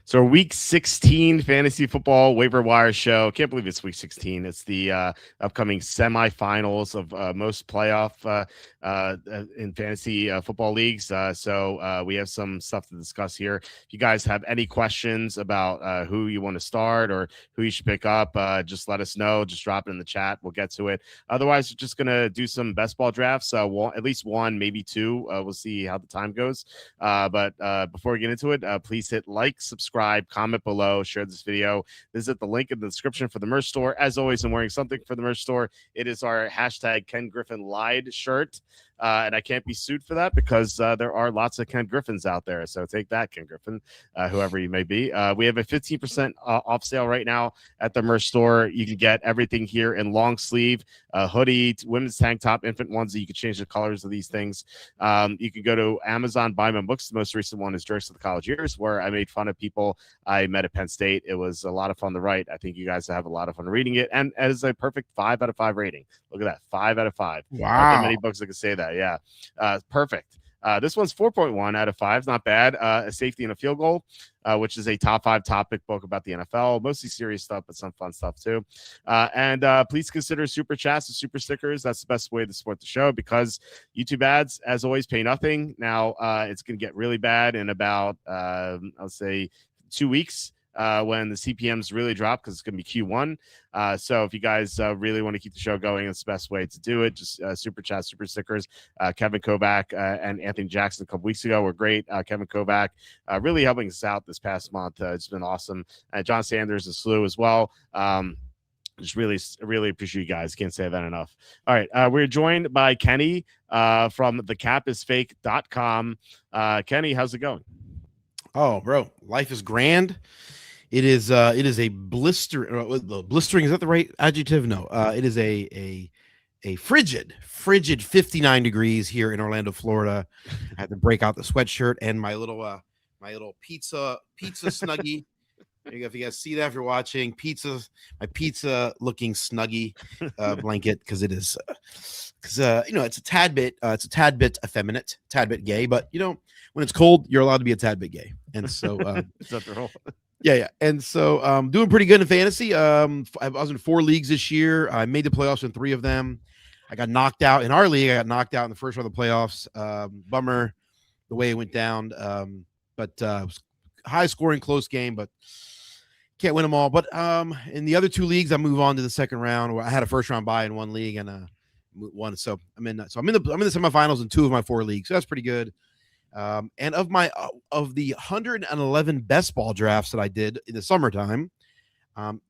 So week 16 fantasy football waiver wire show. Can't believe it's week 16. It's the upcoming semifinals of most playoff in fantasy football leagues. So we have some stuff to discuss here. If you guys have any questions about who you want to start or who you should pick up, just let us know. Just drop it in the chat. We'll get to it. Otherwise, we're just going to do some best ball drafts. At least one, maybe two. We'll see how the time goes. But before we get into it, please hit like, subscribe, comment below, share this video, visit the link in the description for the merch store. As always, I'm wearing something for the merch store. It is our hashtag Ken Griffin lied shirt. And I can't be sued for that because there are lots of Ken Griffins out there. So take that, Ken Griffin, whoever you may be. We have a 15% off sale right now at the merch store. You can get everything here in long sleeve, hoodie, women's tank top, infant onesie. You can change the colors of these things. You can go to Amazon, buy my books. The most recent one is Jerks of the College Years, where I made fun of people I met at Penn State. It was a lot of fun to write. I think you guys have a lot of fun reading it. And as a perfect 5 out of 5 rating. Look at that, 5 out of 5. Wow. Not that many books that can say that. Yeah. Perfect. This one's 4.1 out of 5. It's not bad. A safety and a field goal, which is a top 5 topic book about the NFL. Mostly serious stuff, but some fun stuff too. And please consider super chats and super stickers. That's the best way to support the show because YouTube ads, as always, pay nothing. Now it's going to get really bad in about, I'll say, 2 weeks. When the CPMs really drop because it's going to be Q1. So if you guys really want to keep the show going, it's the best way to do it. Just super chat, super stickers. Kevin Kovac and Anthony Jackson a couple weeks ago were great. Kevin Kovac really helping us out this past month. It's been awesome. John Sanders and Slew as well. Just really appreciate you guys. Can't say that enough. All right. We're joined by Kenny from thecapisfake.com. Kenny, how's it going? Oh, bro, life is grand. It is a blistering. Is that the right adjective? No. It is a frigid 59 degrees here in Orlando, Florida. I had to break out the sweatshirt and my little pizza snuggie. If you guys see that, if you're watching, my pizza looking snuggie blanket because it is it's a tad bit effeminate, tad bit gay, but when it's cold, you're allowed to be a tad bit gay, and so Is that the rule? Yeah. And so doing pretty good in fantasy. I was in 4 leagues this year. I made the playoffs in 3 of them. I got knocked out in our league. I got knocked out in the first round of the playoffs. Bummer the way it went down. But it was high scoring, close game, but can't win them all. But in the other 2 leagues, I move on to the second round. Where I had a first round bye in 1 league and won. So I'm in the semifinals in 2 of my 4 leagues. So that's pretty good. And of the 111 best ball drafts that I did in the summertime,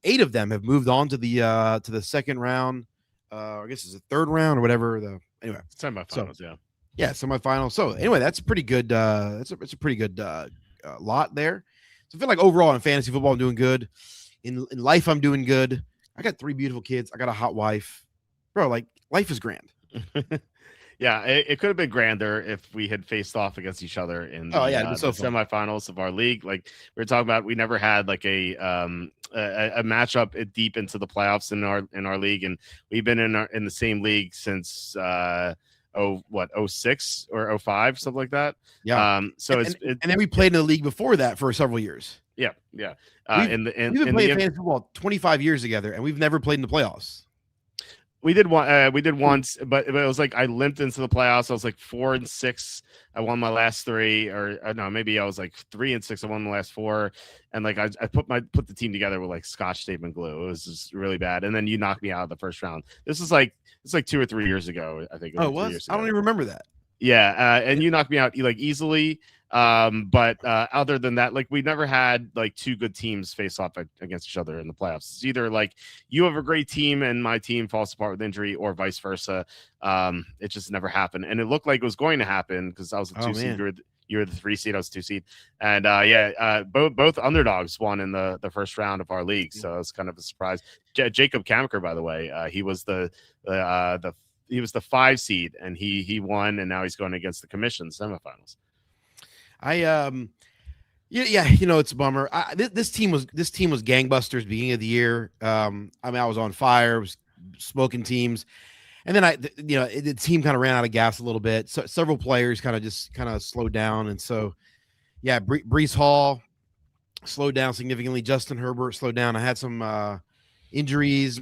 8 of them have moved on to the second round. I guess it's the third round or whatever. Anyway, semifinals, yeah, semifinals. So anyway, that's pretty good. It's a pretty good lot there. So I feel like overall in fantasy football, I'm doing good. In life, I'm doing good. I got 3 beautiful kids. I got a hot wife, bro. Like life is grand. Yeah, it could have been grander if we had faced off against each other in the semifinals of our league. Like we were talking about, we never had like a matchup deep into the playoffs in our league, and we've been in the same league since 06 or 05, something like that. Yeah. And then we played in the league before that for several years. Yeah. We've been playing fantasy football 25 years together, and we've never played in the playoffs. We did once, but it was like I limped into the playoffs. I was like 4-6. I won my last 3, or no, maybe I was like 3-6. I won the last 4, and like I put the team together with like Scotch tape and glue. It was just really bad. And then you knocked me out of the first round. It's like 2 or 3 years ago, I think. Oh, what? I don't even remember that. Yeah, and you knocked me out like easily. But other than that, like we never had like 2 good teams face off against each other in the playoffs. It's either like you have a great team and my team falls apart with injury, or vice versa. It just never happened, and it looked like it was going to happen because I was a 2 seed. You were the 3 seed. I was 2 seed, and both underdogs won in the first round of our league. So it was kind of a surprise. Jacob Kamaker, by the way, he was the 5 seed, and he won, and now he's going against the commission semifinals. It's a bummer. This team was gangbusters beginning of the year. I was on fire, was smoking teams, and then the team kind of ran out of gas a little bit. So several players kind of slowed down, and so Breece Hall slowed down significantly. Justin Herbert slowed down. I had some injuries.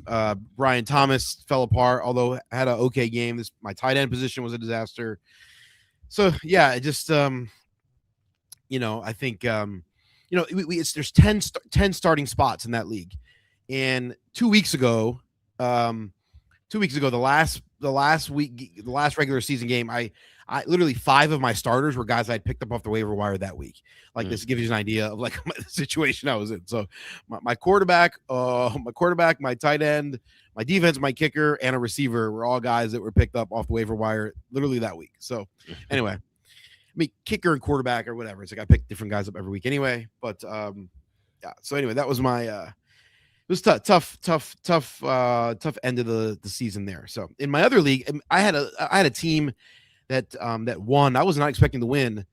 Brian Thomas fell apart, although I had an okay game. My tight end position was a disaster. So yeah, it just I think there's 10 starting spots in that league, and 2 weeks ago, the last week, the last regular season game, I literally 5 of my starters were guys I'd picked up off the waiver wire that week. Like this gives you an idea of like the situation I was in. So my quarterback, my tight end, my defense, my kicker, and a receiver were all guys that were picked up off the waiver wire literally that week. So anyway, I mean, kicker and quarterback or whatever. It's like I pick different guys up every week anyway. But yeah. So anyway, that was my it was tough end of the season there. So in my other league, I had a team that won. I was not expecting to win,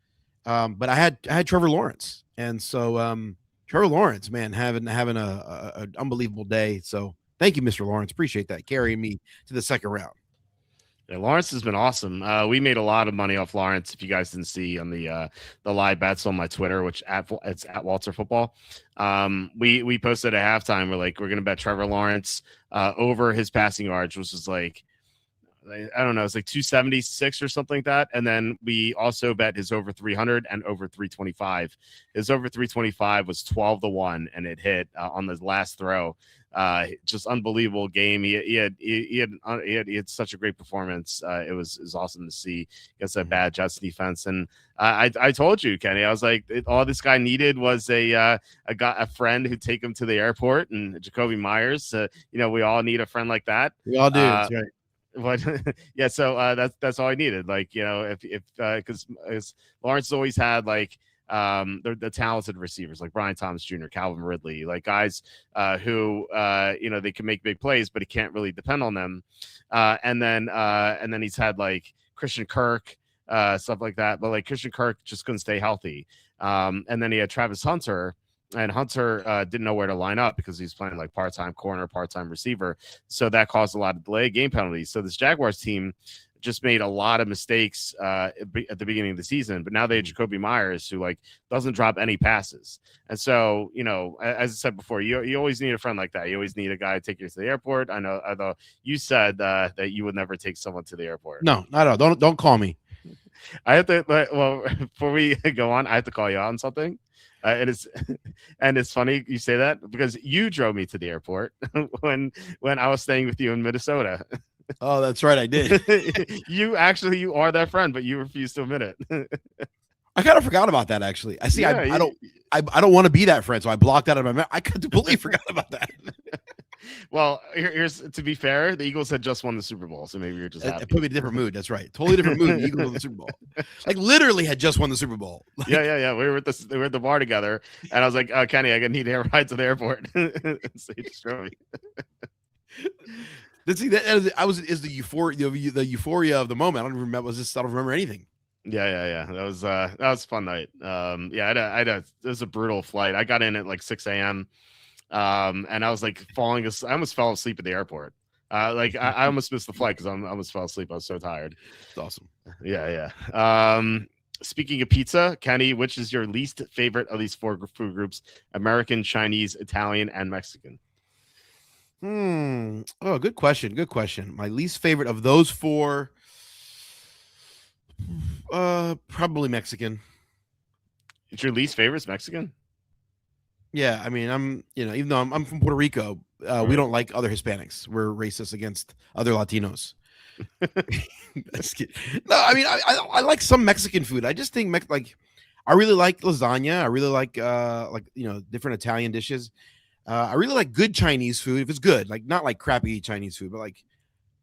but I had Trevor Lawrence, and so Trevor Lawrence, man, having a unbelievable day. So thank you, Mr. Lawrence, appreciate that, carrying me to the second round. Yeah, Lawrence has been awesome. We made a lot of money off Lawrence. If you guys didn't see on the live bets on my Twitter, which it's at Walter Football, we posted at halftime. We're going to bet Trevor Lawrence over his passing yards, which was like, I don't know, it's like 276 or something like that. And then we also bet his over 300 and over 325. His over 325 was 12-1, and it hit on the last throw. Just unbelievable game. He had such a great performance. It was awesome to see against a bad Jets defense. And I told you, Kenny, I was like, all this guy needed was a friend who'd take him to the airport, and Jacoby Myers. We all need a friend like that. We all do. That's right. But yeah, so that's all I needed. Like, because Lawrence always had like the talented receivers like Brian Thomas Jr., Calvin Ridley, like guys who they can make big plays, but he can't really depend on them. And then he's had like Christian Kirk, stuff like that. But like Christian Kirk just couldn't stay healthy. And then he had Travis Hunter. And Hunter didn't know where to line up because he's playing like part-time corner, part-time receiver. So that caused a lot of delay game penalties. So this Jaguars team just made a lot of mistakes at the beginning of the season. But now they have Jacoby Myers, who like doesn't drop any passes. And so, as I said before, you always need a friend like that. You always need a guy to take you to the airport. I know, although you said that you would never take someone to the airport. No, not at all. Don't call me. I have to. Well, before we go on, I have to call you out on something. It's funny you say that because you drove me to the airport when I was staying with you in Minnesota. Oh, that's right, I did. You are that friend, but you refuse to admit it. I kind of forgot about that, actually. I see. Yeah, I don't want to be that friend, so I blocked that out of my memory. I completely forgot about that. Well, here's to be fair, the Eagles had just won the Super Bowl, so maybe you're just happy. It put me in a different mood. That's right, totally different mood. The Eagles won the Super Bowl, like literally had just won the Super Bowl. Like, yeah. We were at the bar together, and I was like, "Oh, Kenny, I need a ride to the airport." So he just drove me. See, is the euphoria of the moment. I don't remember. I don't remember anything. Yeah. That was a fun night. It was a brutal flight. I got in at like 6 a.m. And I was like I almost fell asleep at the airport. I almost missed the flight because I almost fell asleep. I was so tired. It's awesome. Yeah. Speaking of pizza, Kenny, which is your least favorite of these 4 food groups? American, Chinese, Italian, and Mexican. Oh, good question. My least favorite of those 4, probably Mexican. It's your least favorite is Mexican? Yeah, I mean, I'm even though I'm from Puerto Rico, right. We don't like other Hispanics. We're racist against other Latinos. No, I mean, I like some Mexican food. I just think I really like lasagna. I really like different Italian dishes. I really like good Chinese food if it's good, like not like crappy Chinese food, but like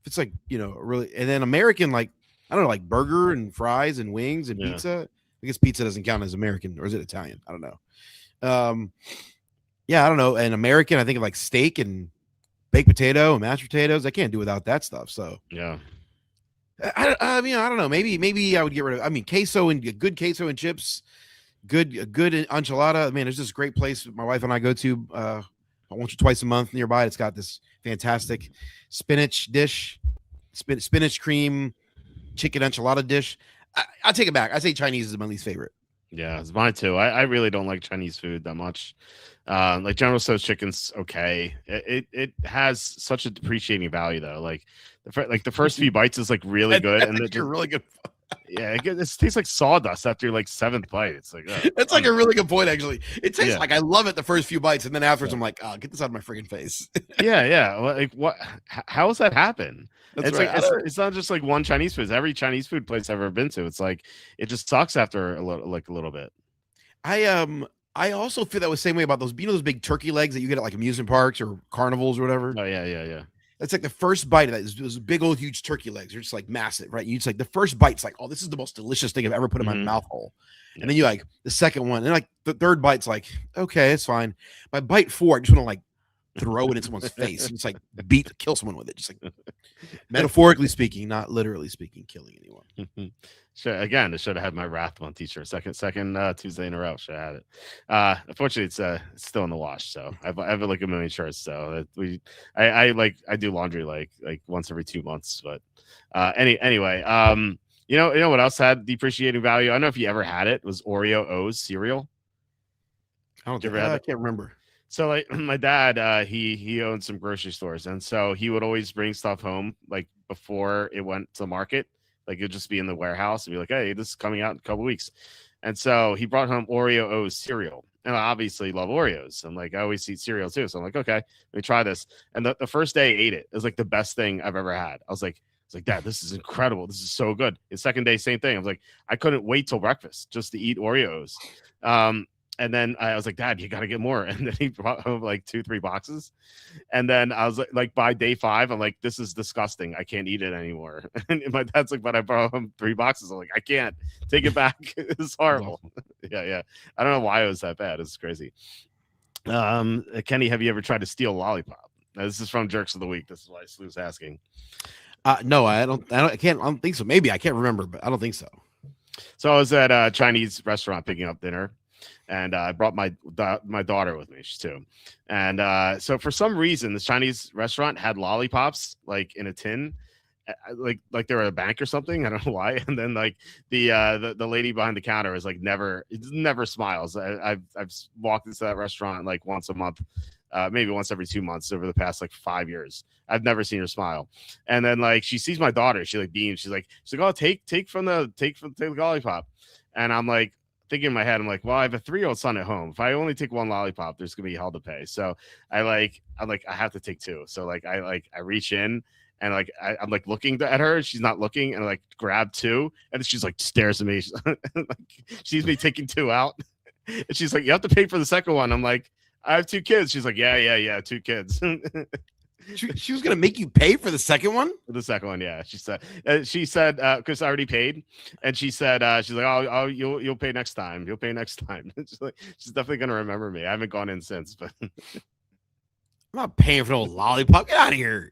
if it's like really. And then American, like I don't know, like burger and fries and wings and pizza. I guess pizza doesn't count as American, or is it Italian? I don't know. Yeah, I don't know. And American, I think of like steak and baked potato and mashed potatoes. I can't do without that stuff. So yeah, I mean, I don't know. Maybe I would get rid of. I mean, good queso and chips, good enchilada. Man, there's this great place my wife and I go to once or twice a month nearby. It's got this fantastic spinach dish, spinach cream chicken enchilada dish. I'll take it back. I say Chinese is my least favorite. Yeah, it's mine too. I really don't like Chinese food that much. Like General Tso's chicken's okay. It has such a depreciating value though. Like the first few bites is like really good, That's and actually a really good. yeah, it tastes like sawdust after like seventh bite. It's like That's like a really good point, actually. It tastes yeah, like I love it the first few bites, and then afterwards, yeah, I'm like, oh, get this out of my freaking face. yeah. Like what? How does that happen? That's It's right. like it's not just like one Chinese food. It's every Chinese food place I've ever been to. It's like it just sucks after a little bit. I also feel that was the same way about those, those big turkey legs that you get at like amusement parks or carnivals or whatever. Oh yeah. That's like the first bite of that is those big old huge turkey legs. They're just like massive, right? You just like the first bite's like, oh, this is the most delicious thing I've ever put in my mouth hole. And then you like the second one, and like the third bite's like, okay, it's fine. By bite 4, I just want to like throw it in someone's face. It's like kill someone with it. Just like metaphorically speaking, not literally speaking, killing anyone. Again, I should have had my Wrath Month t-shirt. Second Tuesday in a row. Should have had it. Unfortunately, it's still in the wash. So I have like a million shirts. So I do laundry like once every 2 months. But anyway, you know what else had depreciating value? I don't know if you ever had it. It was Oreo O's cereal. I can't remember. So like my dad, he owned some grocery stores, and so he would always bring stuff home like before it went to market. Like it'd just be in the warehouse and be like, hey, this is coming out in a couple weeks. And so he brought home Oreo O's cereal. And I obviously love Oreos. I'm like, I always eat cereal too. So I'm like, okay, let me try this. And the first day I ate it, it was like the best thing I've ever had. I was like, Dad, this is incredible. This is so good. The second day, same thing. I was like, I couldn't wait till breakfast just to eat Oreos. And then I was like, Dad, you got to get more. And then he brought home like 2-3 boxes. And then I was like, by day 5, I'm like, this is disgusting. I can't eat it anymore. And my dad's like, but I brought home 3 boxes. I'm like, I can't take it back. It's horrible. Yeah. I don't know why it was that bad. It's crazy. Kenny, have you ever tried to steal a lollipop? Now, this is from Jerks of the Week. This is why Slew's asking. No, I don't think so. Maybe I can't remember, but I don't think so. So I was at a Chinese restaurant picking up dinner, and I brought my daughter with me. She's 2, and so for some reason, this Chinese restaurant had lollipops like in a tin, like they were at a bank or something. I don't know why. And then like the lady behind the counter is like never smiles. I've walked into that restaurant like once a month. Maybe once every 2 months over the past like 5 years. I've never seen her smile. And then like she sees my daughter, she like beams. She's like, oh, take the lollipop. And I'm like thinking in my head, I'm like, well, I have a 3-year-old son at home. If I only take 1 lollipop, there's gonna be hell to pay. So I'm like, I have to take 2. So like I reach in. And like I'm like looking at her, she's not looking, and I like grab 2, and she's like stares at me. Like, she sees me taking 2 out, and she's like, "You have to pay for the second one." I'm like, I have 2 kids. She's like, yeah, 2 kids. she was gonna make you pay for the second one. The second one, yeah. She said because I already paid, and she said she's like, oh, you'll pay next time. You'll pay next time. She's definitely gonna remember me. I haven't gone in since, but I'm not paying for no lollipop. Get out of here.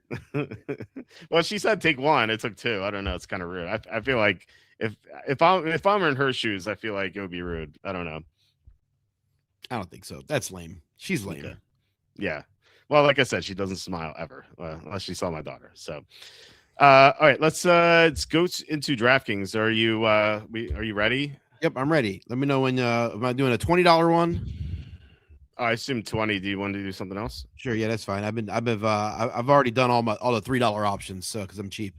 Well, she said take 1. It took 2. I don't know. It's kind of rude. I feel like if I'm in her shoes, I feel like it would be rude. I don't know. I don't think so. That's lame. She's lame. Okay. Yeah. Well, like I said, she doesn't smile ever, unless she saw my daughter. So, all right, let's go into DraftKings. Are you ready? Yep, I'm ready. Let me know when. Am I doing a $20 one? Oh, I assume 20. Do you want to do something else? Sure. Yeah, that's fine. I've already done all the $3 options, so because I'm cheap.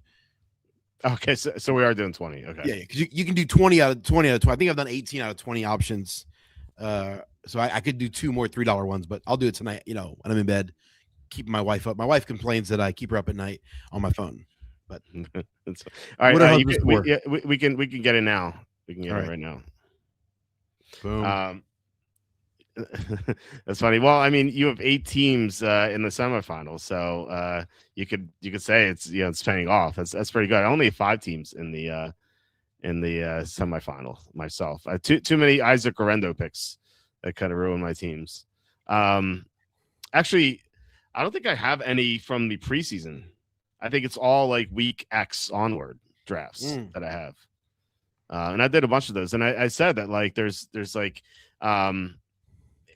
Okay, so we are doing 20. Okay. Yeah, because you can do 20 out of 20 out of 20. I think I've done 18 out of 20 options. So I could do 2 more $3 ones, but I'll do it tonight. You know, when I'm in bed, keeping my wife up. My wife complains that I keep her up at night on my phone. But all right, we can get it now. We can get it right now. Boom. That's funny. Well, I mean, you have 8 teams in the semifinals, so you could say it's paying off. That's pretty good. I only have 5 teams in the semifinal myself. Too many Isaac Orendo picks that kind of ruin my teams. Actually, I don't think I have any from the preseason. I think it's all like week X onward drafts that I have. And I did a bunch of those. And I said that like there's like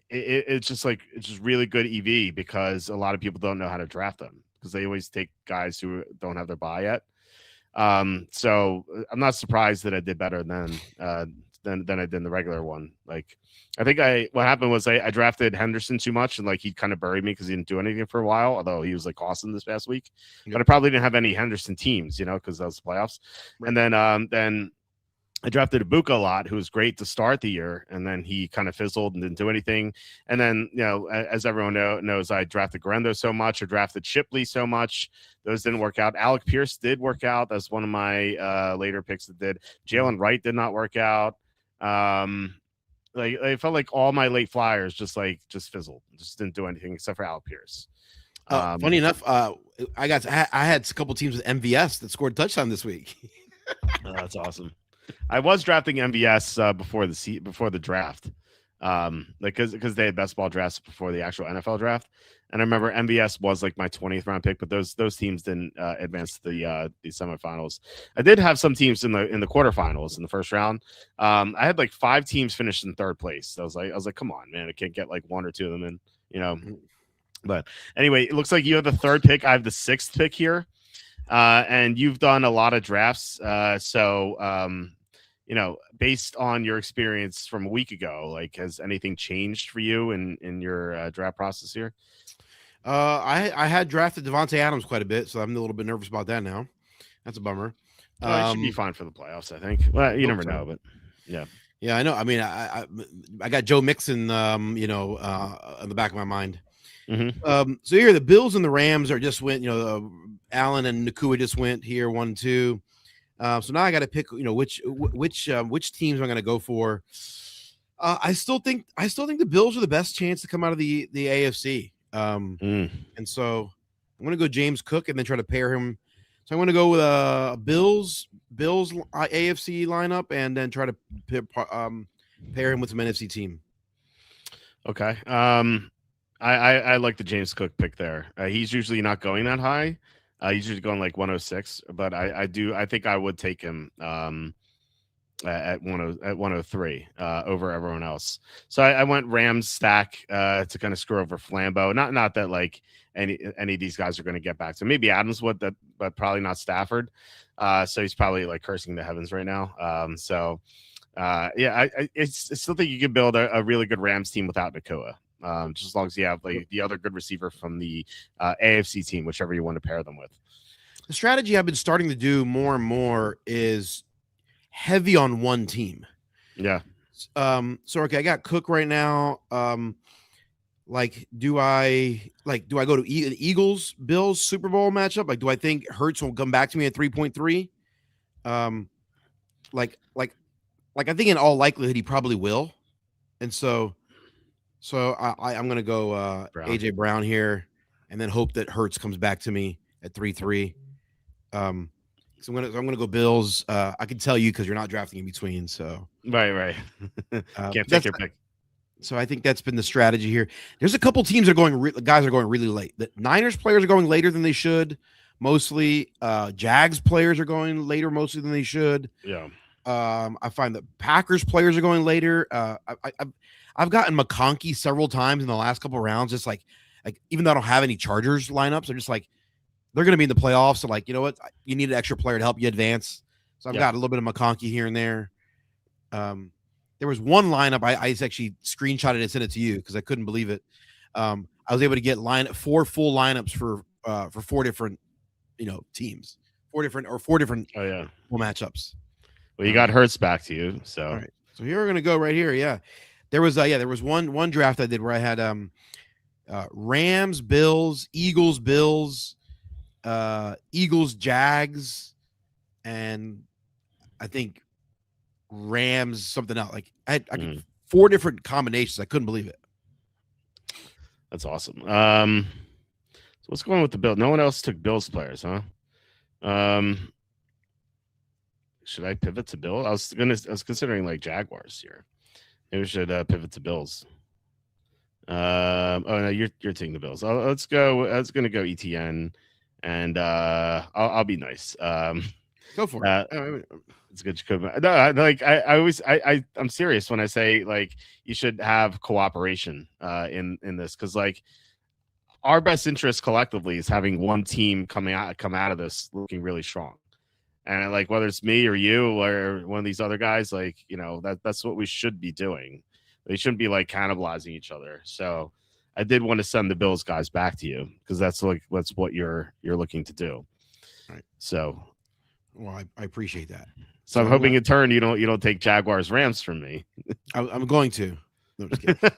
it's just really good EV because a lot of people don't know how to draft them because they always take guys who don't have their buy yet. So I'm not surprised that I did better than than I did in the regular one. Like, I think what happened was I drafted Henderson too much, and like he kind of buried me because he didn't do anything for a while. Although he was like awesome this past week, but I probably didn't have any Henderson teams, because that was the playoffs. Right. And then I drafted Ibuka a lot, who was great to start the year, and then he kind of fizzled and didn't do anything. And then, as everyone knows, I drafted Garendo so much, or drafted Shipley so much. Those didn't work out. Alec Pierce did work out. That's one of my later picks that did. Jalen Wright did not work out. I felt like all my late flyers just fizzled, just didn't do anything except for Alec Pierce. Funny enough, I had a couple teams with MVS that scored a touchdown this week. Oh, that's awesome. I was drafting MVS before the draft, because they had best ball drafts before the actual NFL draft, and I remember MVS was like my 20th round pick, but those teams didn't advance to the semifinals. I did have some teams in the quarterfinals in the first round. I had like 5 teams finished in third place. I was like, come on, man, I can't get like 1 or 2 of them in, But anyway, it looks like you have the 3rd pick. I have the 6th pick here. And you've done a lot of drafts. So, based on your experience from a week ago, like, has anything changed for you in your draft process here? I had drafted Devontae Adams quite a bit, so I'm a little bit nervous about that now. That's a bummer. It should be fine for the playoffs, I think. Well, you never know, but yeah. Yeah, I know. I mean, I got Joe Mixon, in the back of my mind. Mm-hmm. So here the Bills and the Rams are just went. Allen and Nakua just went here 1-2. So now I got to pick. Which teams I'm going to go for. I still think the Bills are the best chance to come out of the AFC. And so I'm going to go James Cook and then try to pair him. So I'm going to go with Bills AFC lineup and then try to pair him with some NFC team. Okay. I like the James Cook pick there. He's usually not going that high. He's usually going like 106, but I think I would take him at 103 over everyone else. So I went Rams stack to kind of screw over Flambeau. Not that like any of these guys are going to get back. So maybe Adams would, but probably not Stafford. So he's probably like cursing the heavens right now. I still think you could build a really good Rams team without Nakua. Just as long as you have like the other good receiver from the AFC team, whichever you want to pair them with. The strategy I've been starting to do more and more is heavy on one team. Yeah. Okay, I got Cook right now. Do I go to an Eagles Bills Super Bowl matchup? Like, do I think Hurts will come back to me at 3.3? I think in all likelihood he probably will, and so I'm going to go AJ Brown here, and then hope that Hurts comes back to me at 3.3. So I'm going to go Bills. I can tell you because you're not drafting in between. So right. Can't take your pick. So I think that's been the strategy here. There's a couple teams that are going. Guys are going really late. The Niners players are going later than they should. Mostly, Jags players are going later mostly than they should. Yeah. I find that Packers players are going later. I've gotten McConkey several times in the last couple of rounds. Just like even though I don't have any Chargers lineups, I'm just like they're going to be in the playoffs. So like, you know what, you need an extra player to help you advance. So I've got a little bit of McConkey here and there. There was one lineup I actually screenshotted and sent it to you because I couldn't believe it. I was able to get 4 full lineups for 4 different teams, 4 different full matchups. Well, you got Hurts back to you, so all right. So here we're gonna go right here. Yeah, there was one draft I did where I had Rams, Bills, Eagles, Bills, Eagles, Jags, and I think Rams something else. Like I had 4 different combinations. I couldn't believe it. That's awesome. So what's going on with the Bills? No one else took Bills players, huh? Should I pivot to Bills? I was considering like Jaguars here. Maybe we should pivot to Bills. Oh no, you're taking the Bills. Let's go. I was gonna go ETN, and I'll be nice. Go for it. It's good. I'm serious when I say like you should have cooperation in this, because like our best interest collectively is having one team come out of this looking really strong. And like whether it's me or you or one of these other guys, like, that's what we should be doing. They shouldn't be like cannibalizing each other. So I did want to send the Bills guys back to you because that's what you're looking to do. Right. So, well, I appreciate that. So I'm hoping in turn you don't take Jaguars Rams from me. I'm going to. No, just kidding.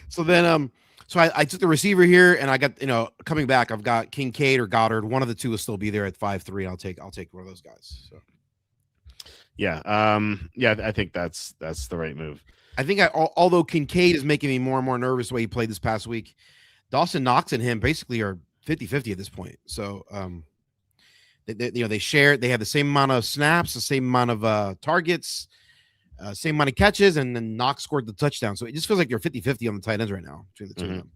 So then so I took the receiver here, and I got coming back. I've got Kincaid or Goddard. One of the two will still be there at 5'3". I'll take one of those guys. So yeah, I think that's the right move. I think although Kincaid is making me more and more nervous the way he played this past week, Dawson Knox and him basically are 50-50 at this point. So they share. They have the same amount of snaps, the same amount of targets. Same amount of catches, and then Knox scored the touchdown. So it just feels like they're 50-50 on the tight ends right now between the two of them.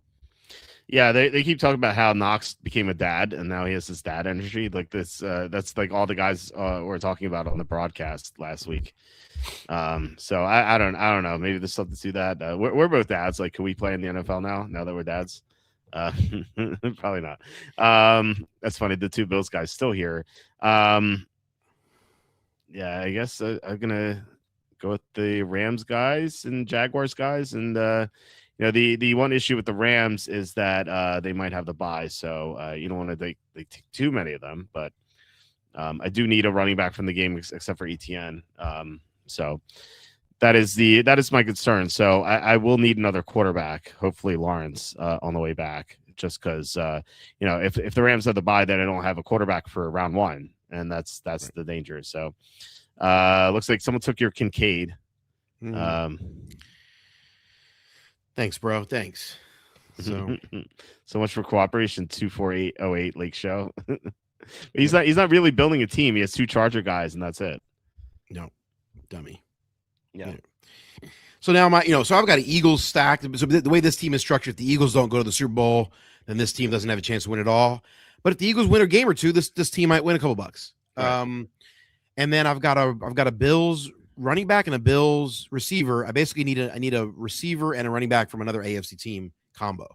Yeah, they keep talking about how Knox became a dad, and now he has this dad energy. Like this, that's like all the guys were talking about on the broadcast last week. So I don't know. Maybe there's something to that. We're both dads. Like, can we play in the NFL now that we're dads? Probably not. That's funny. The two Bills guys still here. Yeah, I guess I'm gonna go with the Rams guys and Jaguars guys. And, the one issue with the Rams is that they might have the bye. So you don't want to take too many of them. But I do need a running back from the game except for ETN. So that is my concern. So I will need another quarterback, hopefully Lawrence on the way back, just because, if the Rams have the bye, then I don't have a quarterback for round one. And that's right. The danger. So looks like someone took your Kincaid. Thanks, bro. Thanks. So much for cooperation. 24808 Lake Show. He's not really building a team. He has two Charger guys, and that's it. No, dummy. Yeah. So now so I've got an Eagles stacked. So the way this team is structured, if the Eagles don't go to the Super Bowl, then this team doesn't have a chance to win it all. But if the Eagles win a game or two, this team might win a couple bucks. Right. And then I've got a Bills running back and a Bills receiver. I basically need a receiver and a running back from another AFC team combo.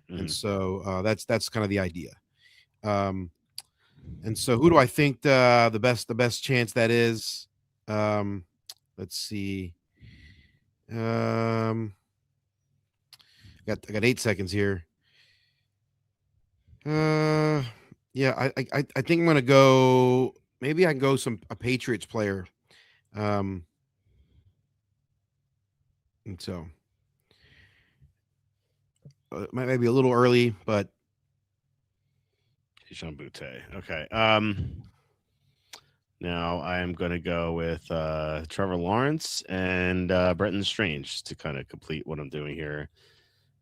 And so that's kind of the idea. And so who do I think the best chance that is? Let's see. I got 8 seconds here. Yeah, I think I'm gonna go. Maybe I can go a Patriots player. And so it might be a little early, but Keyshawn Butte. Okay. Now I am going to go with Trevor Lawrence and Brenton Strange to kind of complete what I'm doing here.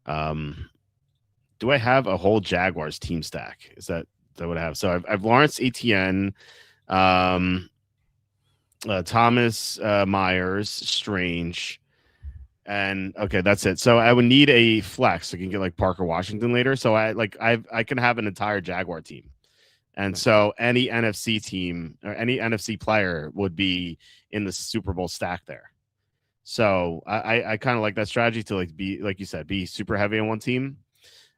Do I have a whole Jaguars team stack? Is that what I have? So I've Lawrence, Etienne, Thomas, Myers, Strange, and okay, that's it. So I would need a flex. I can get like Parker Washington later. So I can have an entire Jaguar team. And so any NFC team or any NFC player would be in the Super Bowl stack there. So I kind of like that strategy to be, like you said, be super heavy on one team.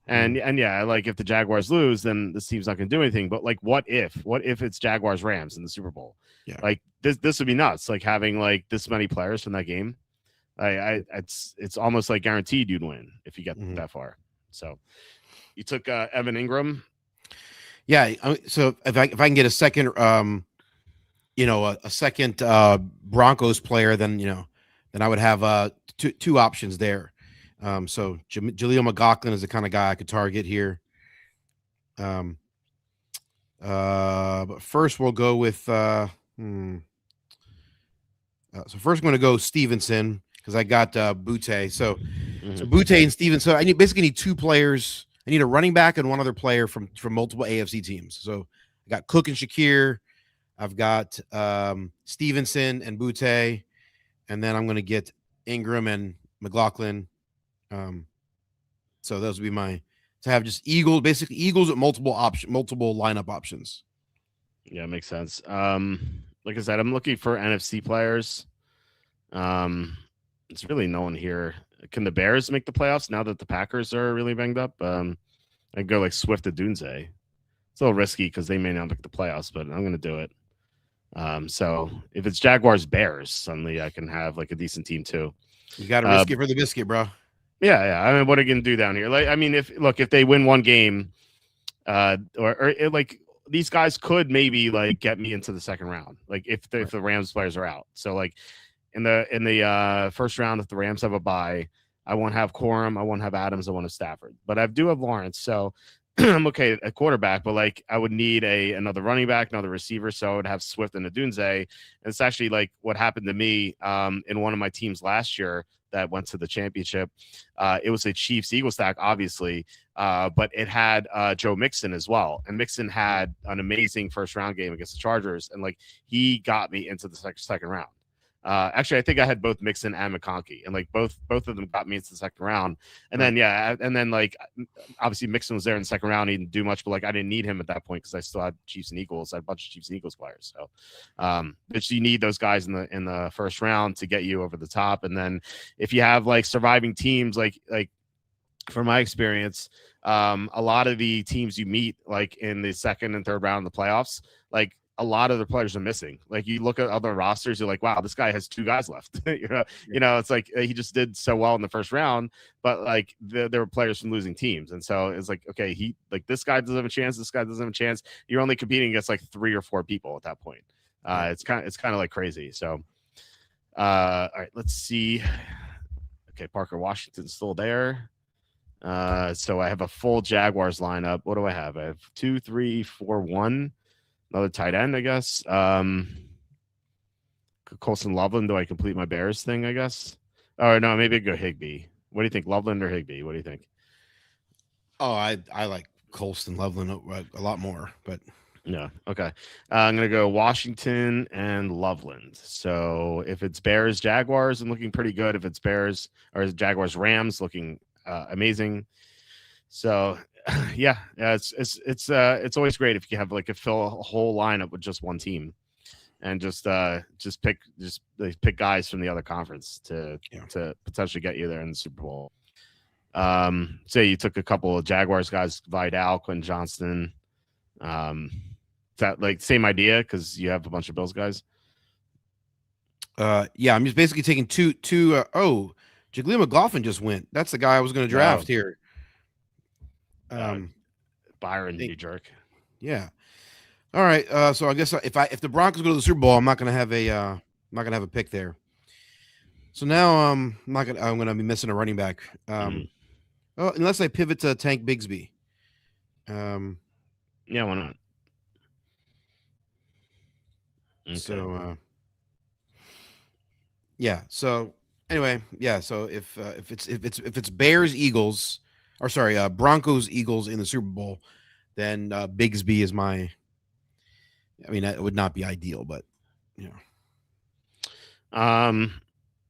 And yeah, like if the Jaguars lose, then this team's not going to do anything. But like, what if it's Jaguars Rams in the Super Bowl? Yeah. Like this would be nuts. Like having like this many players from that game. It's almost like guaranteed you'd win if you get that far. So you took Evan Ingram. Yeah. So if I can get a second, a second Broncos player, then I would have two options there. So Jaleel McLaughlin is the kind of guy I could target here. But first we'll go with so first I'm going to go Stevenson because I got Butte. So Butte and Stevenson. So I basically need two players. I need a running back and one other player from multiple AFC teams. So I got Cook and Shakir. I've got Stevenson and Butte, and then I'm going to get Ingram and McLaughlin. So those would be to have just basically Eagles with multiple lineup options. Yeah, makes sense. Like I said, I'm looking for NFC players. It's really no one here. Can the Bears make the playoffs now that the Packers are really banged up? I go like Swift to Dunze. It's a little risky because they may not make the playoffs, but I'm going to do it. So if it's Jaguars Bears, suddenly I can have like a decent team too. You got to risk it for the biscuit, bro. Yeah. I mean, what are you gonna do down here? Like, I mean, if they win one game, like these guys could maybe like get me into the second round, like if the Rams players are out. So like in the first round, if the Rams have a bye, I won't have Corum, I won't have Adams, I won't have Stafford, but I do have Lawrence, so I'm okay at quarterback. But like I would need another running back, another receiver, so I would have Swift and Adunze. And it's actually like what happened to me in one of my teams last year that went to the championship. It was a Chiefs Eagle stack, obviously, but it had Joe Mixon as well, and Mixon had an amazing first round game against the Chargers, and like he got me into the second round. Actually, I think I had both Mixon and McConkey, and like both of them got me into the second round. And then like obviously Mixon was there in the second round. He didn't do much, but like I didn't need him at that point because I still had Chiefs and Eagles. I had a bunch of Chiefs and Eagles players. So, but you need those guys in the first round to get you over the top. And then if you have like surviving teams, like from my experience, a lot of the teams you meet like in the second and third round of the playoffs, like a lot of the players are missing. Like you look at other rosters, you're like, wow, this guy has two guys left. you know, it's like he just did so well in the first round, but like there were players from losing teams. And so it's like, okay, this guy doesn't have a chance. This guy doesn't have a chance. You're only competing against like 3 or 4 people at that point. It's kind of like crazy. So, all right, let's see. Okay. Parker Washington's still there. So I have a full Jaguars lineup. What do I have? I have 2, 3, 4, 1. Another tight end, I guess. Colson Loveland. Do I complete my Bears thing, I guess? Or no, maybe I go Higbee. What do you think, Loveland or Higbee? What do you think? Oh, I like Colston Loveland a lot more, but yeah, okay. I'm gonna go Washington and Loveland. So if it's Bears Jaguars, I'm looking pretty good. If it's Bears or Jaguars Rams, looking amazing. So yeah, it's always great if you have like fill a whole lineup with just one team, and just pick guys from the other conference to potentially get you there in the Super Bowl. Say you took a couple of Jaguars guys, Vidal, Quentin Johnston. Is that like same idea because you have a bunch of Bills guys? Yeah, I'm just basically taking two. Jagleel McLaughlin just went. That's the guy I was going to draft here. Byron, you jerk. Yeah. All right. So I guess if the Broncos go to the Super Bowl, I'm not gonna have a pick there. So now I'm gonna be missing a running back. Unless I pivot to Tank Bigsby. Yeah, why not? Okay. So yeah. So anyway, yeah. So if it's Bears Eagles, or sorry, Broncos Eagles in the Super Bowl, then Bigsby is my. I mean, it would not be ideal, but yeah.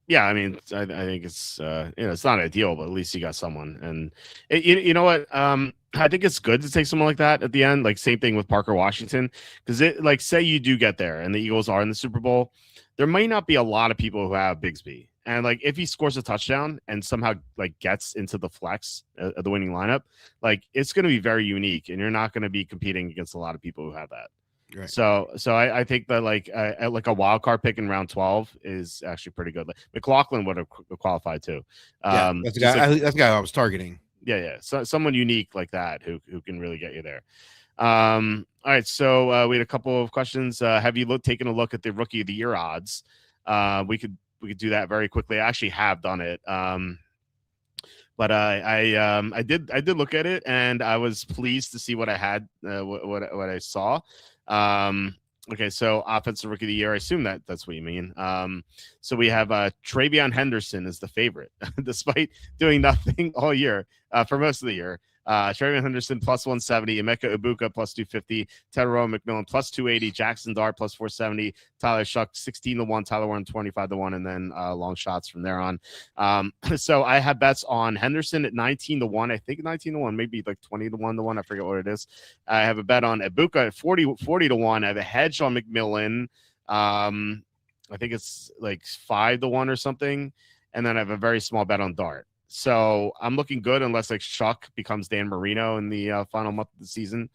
Yeah, I mean, I think it's it's not ideal, but at least you got someone, and you know what? I think it's good to take someone like that at the end. Like same thing with Parker Washington, because it like say you do get there and the Eagles are in the Super Bowl, there might not be a lot of people who have Bigsby, and like if he scores a touchdown and somehow like gets into the flex of the winning lineup, like it's going to be very unique, and you're not going to be competing against a lot of people who have that. Right. So I think that like a wild card pick in round 12 is actually pretty good. Like McLaughlin would have qualified too. That's the guy. That's the guy I was targeting. Yeah. So someone unique like that who can really get you there. All right. So we had a couple of questions. Have you taken a look at the Rookie of the Year odds? We could do that very quickly. I actually have done it. But I did look at it, and I was pleased to see what I had, what I saw. Okay, so offensive Rookie of the Year. I assume that's what you mean. So we have Travion Henderson is the favorite, despite doing nothing all year for most of the year. Travion Henderson plus 170, Emeka Ibuka plus 250, Tyrone McMillan plus 280, Jackson Dart plus 470, Tyler Shuck 16-1, Tyler Warren 25-1, and then long shots from there on. So I have bets on Henderson at 19-1. I think 19-1, maybe like 20-1. I forget what it is. I have a bet on Ibuka at 40-1. I have a hedge on McMillan. I think it's like 5-1 or something, and then I have a very small bet on Dart. So I'm looking good unless like Shuck becomes Dan Marino in the final month of the season.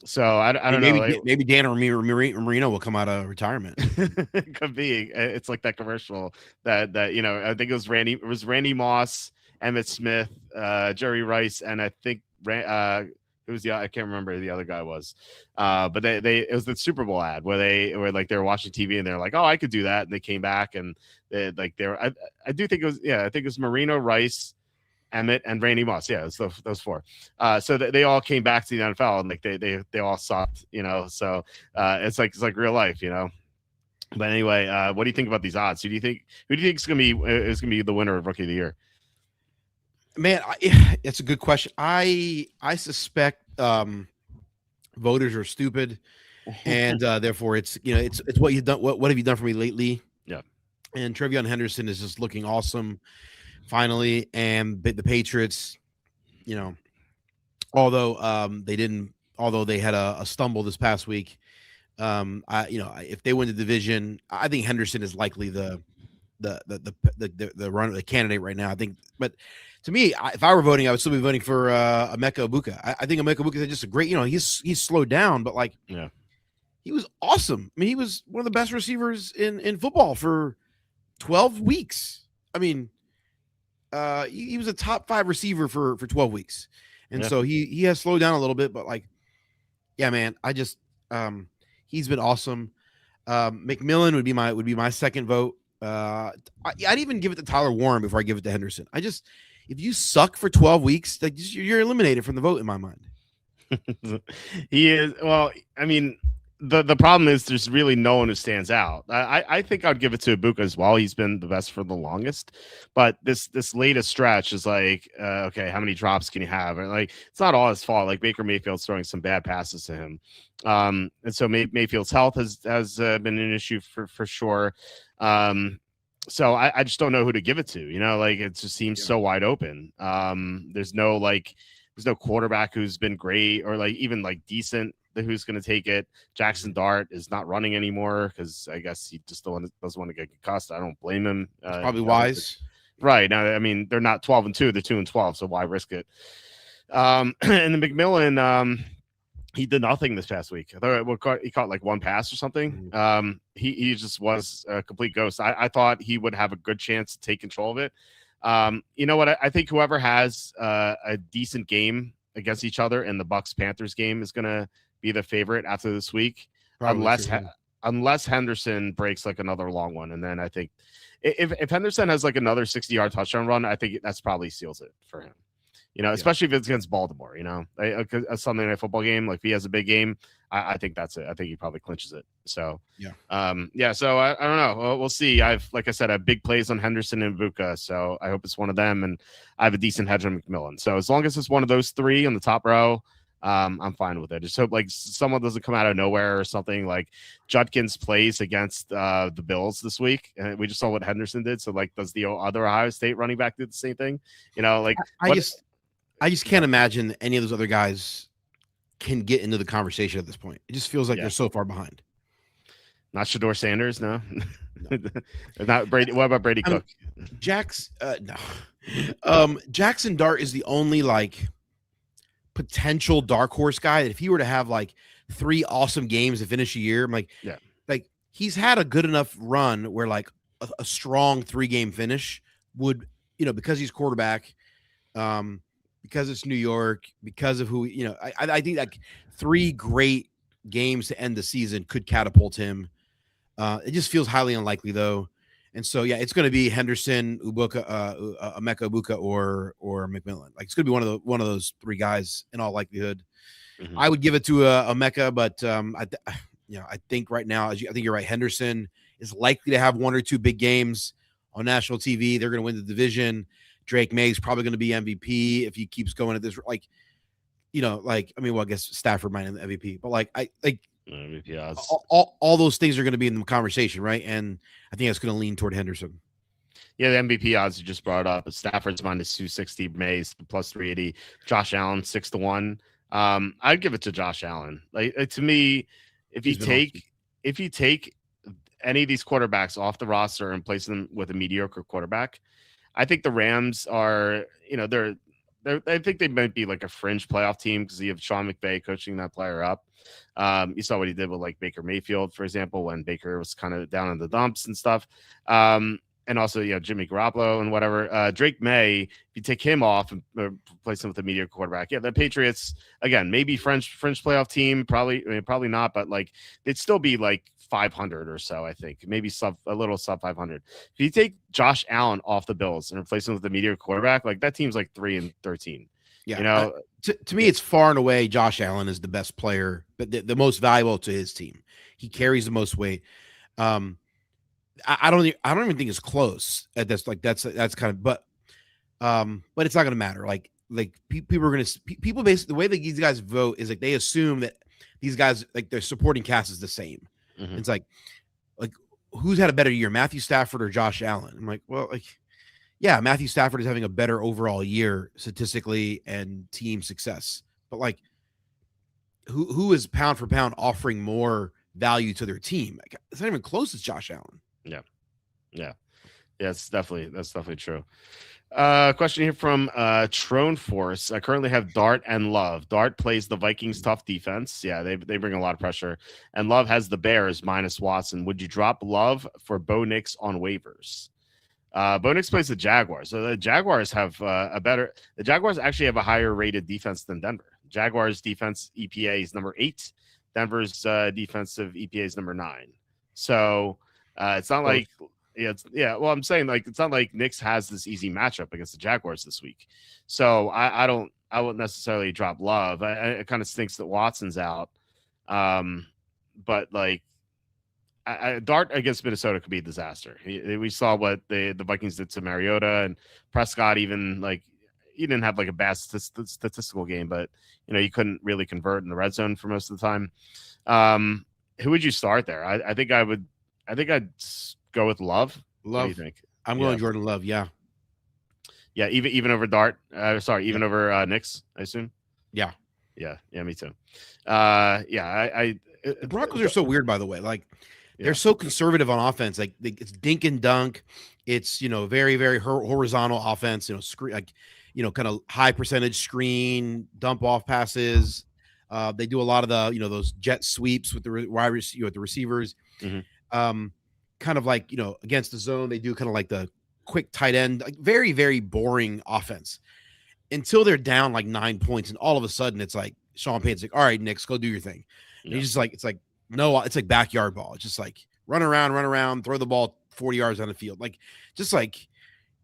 So I don't know. Maybe Dan or Marino will come out of retirement. It could be. It's like that commercial that I think it was Randy Moss, Emmett Smith, Jerry Rice, and I think it was I can't remember who the other guy was. But it was the Super Bowl ad where they were watching TV and they're like, oh, I could do that, and they came back and I do think it was I think it was Marino, Rice, Emmett, and Randy Moss. Yeah, it's those four. So they all came back to the NFL and like they all sucked, So it's like real life, But anyway, what do you think about these odds? Who do you think is gonna be the winner of Rookie of the Year? Man, it's a good question. I suspect voters are stupid, and therefore it's what you've done. What have you done for me lately? Yeah. And Trevion Henderson is just looking awesome, finally. And the Patriots, although they had a stumble this past week, if they win the division, I think Henderson is likely the candidate right now. I think, but to me, if I were voting, I would still be voting for Emeka Egbuka. I think Emeka Egbuka is just a great. He's slowed down, but he was awesome. I mean, he was one of the best receivers in football for 12 weeks. I mean, he was a top 5 receiver for 12 weeks, and so he has slowed down a little bit. But yeah, man, he's been awesome. McMillan would be my second vote. I'd even give it to Tyler Warren before I give it to Henderson. If you suck for 12 weeks, you're eliminated from the vote in my mind. He is. Well, I mean, the problem is there's really no one who stands out. I think I'd give it to Egbuka as well. He's been the best for the longest, but this latest stretch is okay, how many drops can you have? And it's not all his fault. Like Baker Mayfield's throwing some bad passes to him, and so Mayfield's health has been an issue for sure. So I just don't know who to give it to. It just seems so wide open. There's no quarterback who's been great or even decent who's going to take it. Jackson Dart is not running anymore because I guess he just doesn't want to get concussed. I don't blame him. It's probably wise. Right. Now, I mean, they're not 12-2, they're 2-12, so why risk it? And then McMillan, he did nothing this past week. I thought he caught one pass or something. He just was a complete ghost. I thought he would have a good chance to take control of it. You know what? I think whoever has a decent game against each other in the Bucks-Panthers game is going to be the favorite after this week, unless Henderson breaks another long one. And then I think if Henderson has another 60-yard touchdown run, I think that's probably seals it for him. Especially if it's against Baltimore, a Sunday Night Football game. If he has a big game, I think that's it. I think he probably clinches it. So, So I don't know. We'll see. Like I said, I have big plays on Henderson and Egbuka, so I hope it's one of them. And I have a decent hedge on McMillan. So as long as it's one of those three on the top row, I'm fine with it. Just hope someone doesn't come out of nowhere or something. Judkins plays against the Bills this week, and we just saw what Henderson did. So does the other Ohio State running back do the same thing? I just can't imagine any of those other guys can get into the conversation at this point. It just feels like they're so far behind. Not Shador Sanders, no. Not Brady. What about Brady Cook? No. Jackson Dart is the only potential dark horse guy that if he were to have 3 awesome games to finish a year, I'm he's had a good enough run where a strong 3-game finish would, because he's quarterback, because it's New York, because of who, I think 3 great games to end the season could catapult him. It just feels highly unlikely though. And so, it's going to be Henderson, Egbuka, Emeka Egbuka, or McMillan. It's going to be one of those 3 guys in all likelihood. Mm-hmm. I would give it to Emeka, but I think right now, I think you're right. Henderson is likely to have 1 or 2 big games on national TV. They're going to win the division. Drake May's probably going to be MVP if he keeps going at this. I guess Stafford might be the MVP, but MVP odds. All those things are going to be in the conversation, right? And I think it's going to lean toward Henderson. Yeah, the MVP odds you just brought up. Stafford's -260, May's +380, Josh Allen 6-1. I'd give it to Josh Allen. To me, if you take any of these quarterbacks off the roster and place them with a mediocre quarterback, I think the Rams are, I think they might be like a fringe playoff team because you have Sean McVay coaching that player up. You saw what he did with like Baker Mayfield, for example, when Baker was kind of down in the dumps and stuff. And also, Jimmy Garoppolo and whatever. Drake May, if you take him off and replace him with a mediocre quarterback, the Patriots, again, maybe fringe playoff team, probably not, but like they'd still be like 500 or so, I think, maybe a little sub 500. If you take Josh Allen off the Bills and replace him with a mediocre quarterback, like that team's like 3-13. Yeah, to me, it's far and away Josh Allen is the best player, but the most valuable to his team. He carries the most weight. I don't even think it's close at this. Like that's kind of, but it's not going to matter. Like people are going to people basically the way that these guys vote is like they assume that these guys like their supporting cast is the same. Mm-hmm. It's like who's had a better year, Matthew Stafford or Josh Allen? I'm like, well, yeah, Matthew Stafford is having a better overall year statistically and team success, but like who is pound for pound offering more value to their team? Like, it's not even close as Josh Allen. Yeah, that's definitely true. Question here from Trone Force. I currently have Dart and Love. Dart plays the Vikings tough defense. Yeah, they bring a lot of pressure. And Love has the Bears minus Watson. Would you drop Love for Bo Nix on waivers? Bo Nix plays the Jaguars. So the Jaguars have the Jaguars actually have a higher rated defense than Denver. Jaguars defense EPA is number 8. Denver's defensive EPA is number 9. So it's not like well, I'm saying like it's not like Knicks has this easy matchup against the Jaguars this week. So I wouldn't necessarily drop Love. It kind of stinks that Watson's out. But like Dart against Minnesota could be a disaster. We saw what the Vikings did to Mariota, and Prescott even like he didn't have like a bad statistical game, but you couldn't really convert in the red zone for most of the time. Who would you start there? I think I'd go with Love. What do you think? I'm going Jordan Love. Yeah, even over Dart. Even over Knicks, I assume. Yeah, me too. The Broncos are so weird, by the way. Like they're so conservative on offense. Like it's dink and dunk. It's very very horizontal offense. Kind of high percentage screen dump off passes. They do a lot of the those jet sweeps with the with the receivers. Mm-hmm. Kind of like against the zone, they do kind of like the quick tight end, like very very boring offense until they're down like 9 points, and all of a sudden it's like Sean Payton's like, all right, Knicks, go do your thing. And he's just like, it's like no, it's like backyard ball. It's just like run around, throw the ball 40 yards down the field, like just like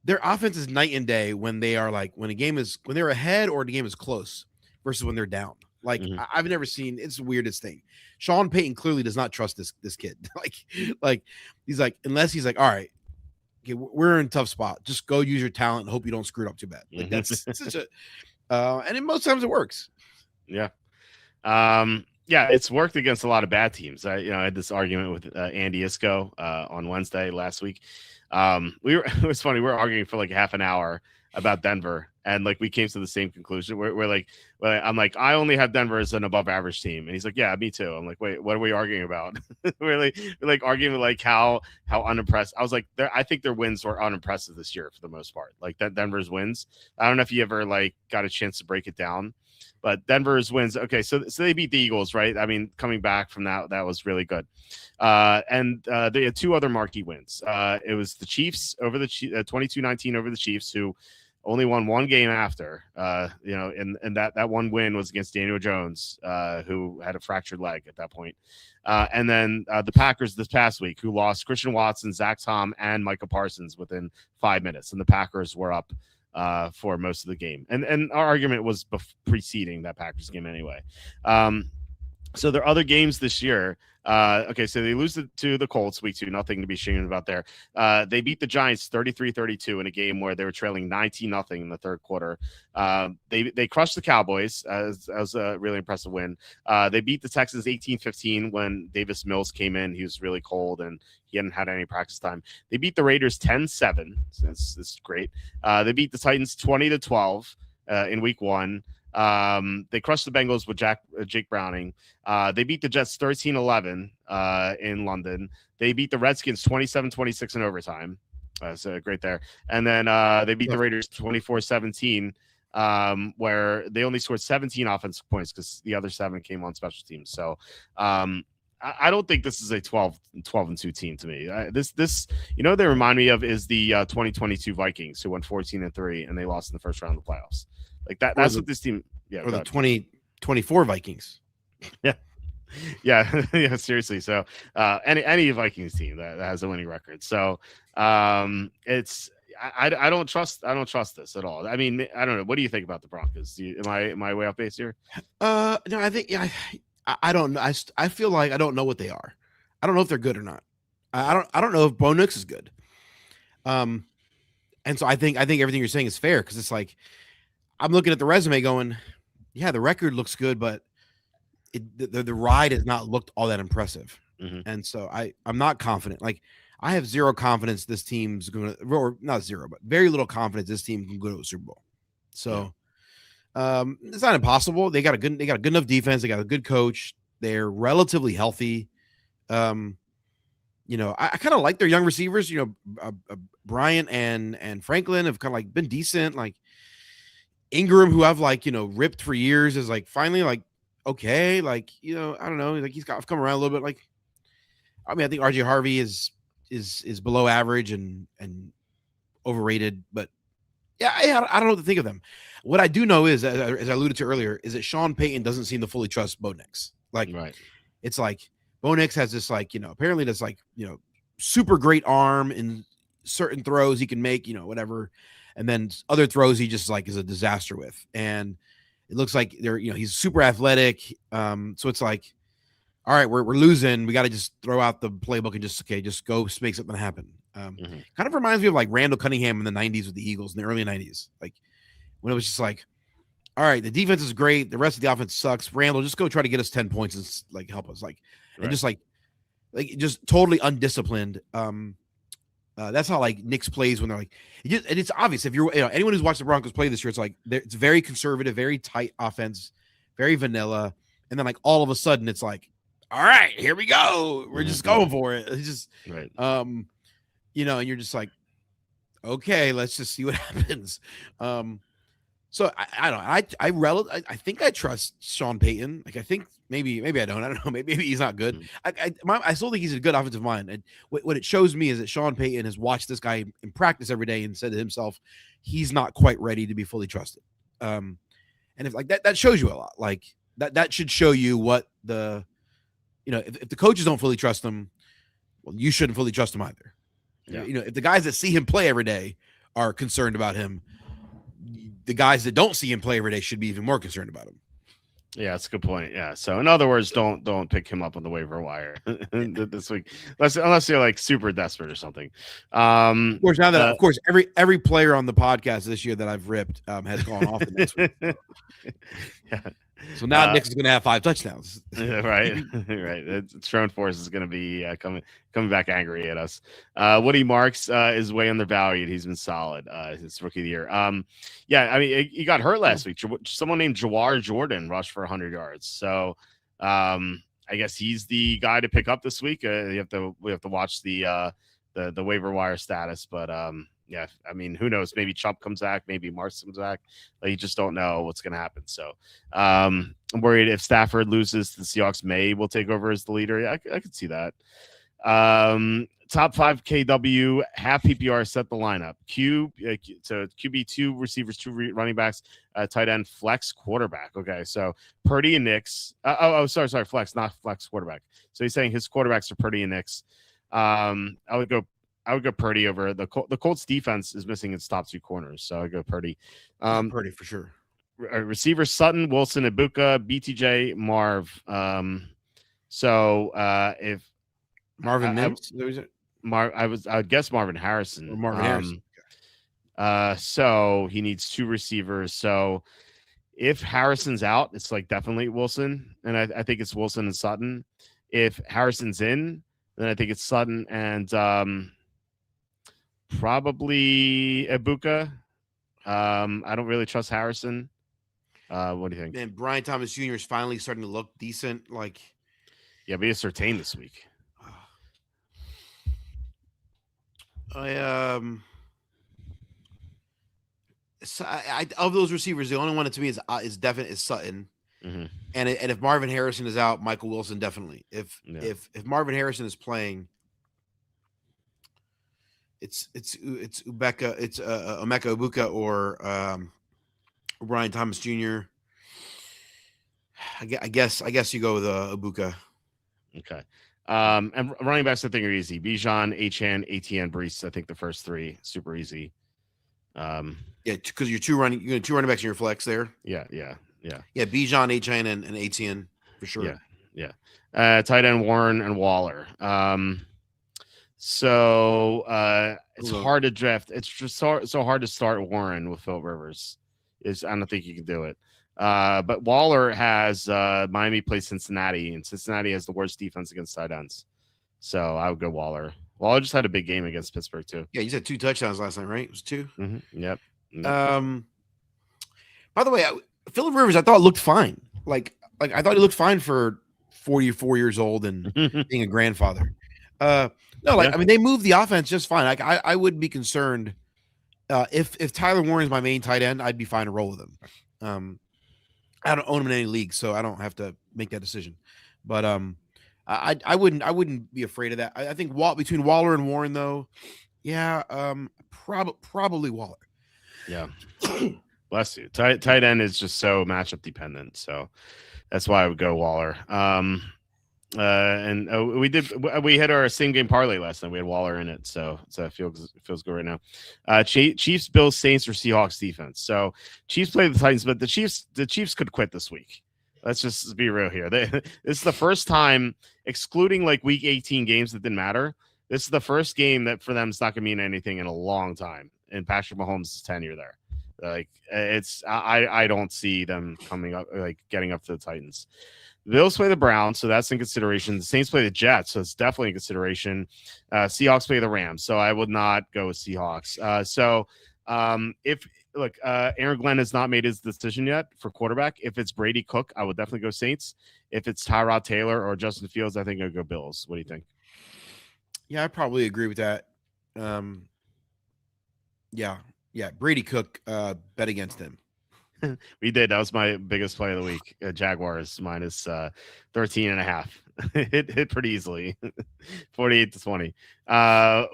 their offense is night and day when they are like when they're ahead or the game is close versus when they're down. Like I've never seen. It's the weirdest thing. Sean Payton clearly does not trust this kid. like he's like, unless he's like, all right, okay, we're in a tough spot. Just go use your talent and hope you don't screw it up too bad. Like that's such a. And in most times it works. Yeah. It's worked against a lot of bad teams. I had this argument with Andy Isco on Wednesday last week. It was funny. We were arguing for like half an hour about Denver, and like we came to the same conclusion. I'm like, I only have Denver as an above average team, and he's like, yeah, me too. I'm like, wait, what are we arguing about? we're like arguing like how unimpressed. I was like, I think their wins were unimpressive this year for the most part. Like that Denver's wins. I don't know if you ever like got a chance to break it down, but Denver's wins. Okay, so they beat the Eagles, right? I mean, coming back from that was really good. And they had 2 other marquee wins. It was the Chiefs over the 22-19 over the Chiefs, who only won one game after, and that one win was against Daniel Jones, who had a fractured leg at that point. And then the Packers this past week, who lost Christian Watson, Zach Tom, and Micah Parsons within 5 minutes. And the Packers were up for most of the game. And our argument was preceding that Packers game anyway. So there are other games this year. Okay, so they lose to the Colts week 2, nothing to be ashamed about there. They beat the Giants 33-32 in a game where they were trailing 19-0 in the third quarter. They crushed the Cowboys as a really impressive win. They beat the Texans 18-15 when Davis Mills came in. He was really cold and he hadn't had any practice time. They beat the Raiders 10-7. So that's great. They beat the Titans 20-12 in week 1. They crushed the Bengals with Jake Browning. They beat the Jets 13-11 in London. They beat the Redskins 27-26 in overtime. So great there. And then they beat the Raiders 24-17 where they only scored 17 offensive points because the other 7 came on special teams. So I don't think this is a 12-2 team to me. This they remind me of is the 2022 Vikings, who won 14-3 and they lost in the first round of the playoffs. Like that. That's what this team. Yeah, or the 2024 Vikings. Yeah. Yeah, yeah, seriously. So any Vikings team that has a winning record. So it's I don't trust this at all. I mean, I don't know. What do you think about the Broncos? Am I way off base here? No, I think I don't know. I feel like I don't know what they are. I don't know if they're good or not. I don't know if Bo Nix is good. And so I think everything you're saying is fair because it's like I'm looking at the resume going, yeah, the record looks good, but the ride has not looked all that impressive. Mm-hmm. And so I'm not confident. Like I have zero confidence this team's going to, or not zero, but very little confidence this team can go to a Super Bowl. So it's not impossible. They got a good enough defense. They got a good coach. They're relatively healthy. I kind of like their young receivers. Bryant and Franklin have kind of like been decent. Like Ingram, who I've ripped for years, is like finally like okay. Like I don't know. Like I've come around a little bit. Like I mean, I think RJ Harvey is below average and overrated, but yeah, I don't know what to think of them. What I do know is, as I alluded to earlier, is that Sean Payton doesn't seem to fully trust Bo Nix. Like, right. It's like Bo Nix has this apparently this super great arm in certain throws he can make, whatever, and then other throws he just is a disaster with. And it looks like he's super athletic. So it's like, all right, we're losing. We got to just throw out the playbook and just go make something happen. Kind of reminds me of like Randall Cunningham in the 90s with the Eagles in the early 90s. Like when it was just like, all right, the defense is great. The rest of the offense sucks. Randall, just go try to get us 10 points and help us. Right. And just totally undisciplined. That's how Knicks plays when they're and it's obvious if you're anyone who's watched the Broncos play this year, it's very conservative, very tight offense, very vanilla. And then all of a sudden it's like, all right, here we go. We're just going for it. It's just right. And you're just like, okay, let's just see what happens. So I don't know. I think I trust Sean Payton. Like I think maybe I don't. I don't know. Maybe he's not good. I still think he's a good offensive mind. And what it shows me is that Sean Payton has watched this guy in practice every day and said to himself, he's not quite ready to be fully trusted. And if that shows you a lot. Like that should show you what if the coaches don't fully trust him, well, you shouldn't fully trust him either. Yeah. If the guys that see him play every day are concerned about him, the guys that don't see him play every day should be even more concerned about him. Yeah, that's a good point. Yeah. So in other words, don't pick him up on the waiver wire this week, unless you're super desperate or something. Of course, of course, every player on the podcast this year that I've ripped has gone off the next week. Yeah. So now Nick is going to have 5 touchdowns. Right, right. Throne Force is going to be coming back angry at us. Woody Marks is way undervalued. He's been solid. His rookie of the year. Yeah, I mean, he got hurt last week. Someone named Jawar Jordan rushed for 100 yards. So I guess he's the guy to pick up this week. We have to watch the waiver wire status, but yeah, I mean, who knows? Maybe Chubb comes back, maybe Marks comes back. You just don't know what's going to happen. So I'm worried if Stafford loses, the Seahawks will take over as the leader. Yeah, I could see that. Top 5 KW, half PPR, set the lineup. So QB, 2 receivers, 2 running backs, tight end, flex, quarterback. Okay, so Purdy and Nix. Sorry, flex, not flex, quarterback. So he's saying his quarterbacks are Purdy and Nix. I would go Purdy over the Colts defense is missing its top 2 corners, so I go Purdy. Purdy for sure. Receiver Sutton, Wilson, Ibuka, BTJ, Marv. So if Marvin Mims, I would guess Marvin Harrison. Or Marvin Harrison. So he needs 2 receivers. So if Harrison's out, it's definitely Wilson, and I think it's Wilson and Sutton. If Harrison's in, then I think it's Sutton and probably Ibuka. I don't really trust Harrison. What do you think? Man, Brian Thomas Jr. is finally starting to look decent. Yeah, but he's Surtain this week. So of those receivers, the only one to me is definite is Sutton. Mm-hmm. And if Marvin Harrison is out, Michael Wilson definitely. If Marvin Harrison is playing, it's Ubeka, it's Emeka Ibuka or Brian Thomas Jr. I guess you go with Ibuka. Okay. And running backs I think are easy. Bijan, Achane, ATN, Brees. I think the first three super easy. Yeah, because you're two running backs in your flex there. Yeah. Bijan, Achane, and ATN for sure. Yeah. Tight end Warren and Waller. So it's hard to draft. It's just so hard to start Warren with Phil Rivers. I don't think you can do it. But Waller has Miami plays Cincinnati, and Cincinnati has the worst defense against tight ends. So I would go Waller. Waller just had a big game against Pittsburgh too. Yeah, you said 2 touchdowns last night, right? It was 2. Mm-hmm. Yep. By the way, Philip Rivers, I thought looked fine. Like I thought he looked fine for 44 years old and being a grandfather. I mean, they moved the offense just fine. Like I wouldn't be concerned if Tyler Warren is my main tight end, I'd be fine to roll with him. I don't own him in any league, so I don't have to make that decision. But I wouldn't be afraid of that. I think between Waller and Warren, though, probably Waller. Yeah. Bless you. Tight end is just so matchup dependent, so that's why I would go Waller. We hit our same game parlay last night. We had Waller in it, so it feels good right now. Chiefs, Bills, Saints, or Seahawks defense. So Chiefs play the Titans, but the Chiefs could quit this week. Let's just be real here. This is the first time, excluding like week 18 games that didn't matter. This is the first game that for them is not going to mean anything in a long time. In Patrick Mahomes' tenure there, like I don't see them coming up, like getting up to the Titans. The Bills play the Browns, so that's in consideration. The Saints play the Jets, so it's definitely in consideration. Seahawks play the Rams, so I would not go with Seahawks. Aaron Glenn has not made his decision yet for quarterback. If it's Brady Cook, I would definitely go Saints. If it's Tyrod Taylor or Justin Fields, I think I'd go Bills. What do you think? Yeah, I probably agree with that. Brady Cook, bet against him. We did. That was my biggest play of the week. Jaguars minus 13.5. hit pretty easily. 48-20.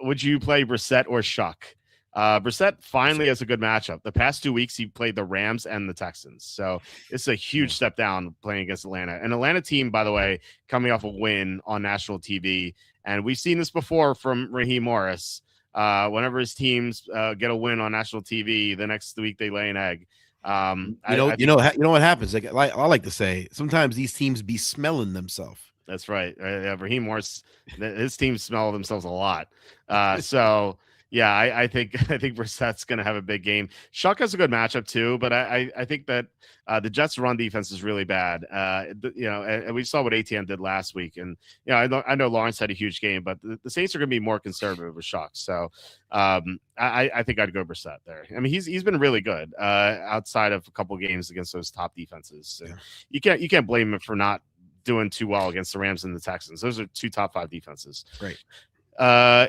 Would you play Brissett or Shuck? Brissett finally has a good matchup. The past 2 weeks, he played the Rams and the Texans. So it's a huge step down playing against Atlanta. An Atlanta team, by the way, coming off a win on national TV. And we've seen this before from Raheem Morris. Whenever his teams get a win on national TV, the next week they lay an egg. You know what happens? Like I like to say, sometimes these teams be smelling themselves. That's right. Raheem Morris, his teams smell themselves a lot. So yeah, I think Brissett's going to have a big game. Shuck has a good matchup too, but I think that the Jets' run defense is really bad. And we saw what ATN did last week, and I know Lawrence had a huge game, but the Saints are going to be more conservative with Shuck. So I think I'd go Brissett there. I mean, he's been really good outside of a couple games against those top defenses. Yeah. You can't blame him for not doing too well against the Rams and the Texans. Those are 2 top 5 defenses. Right.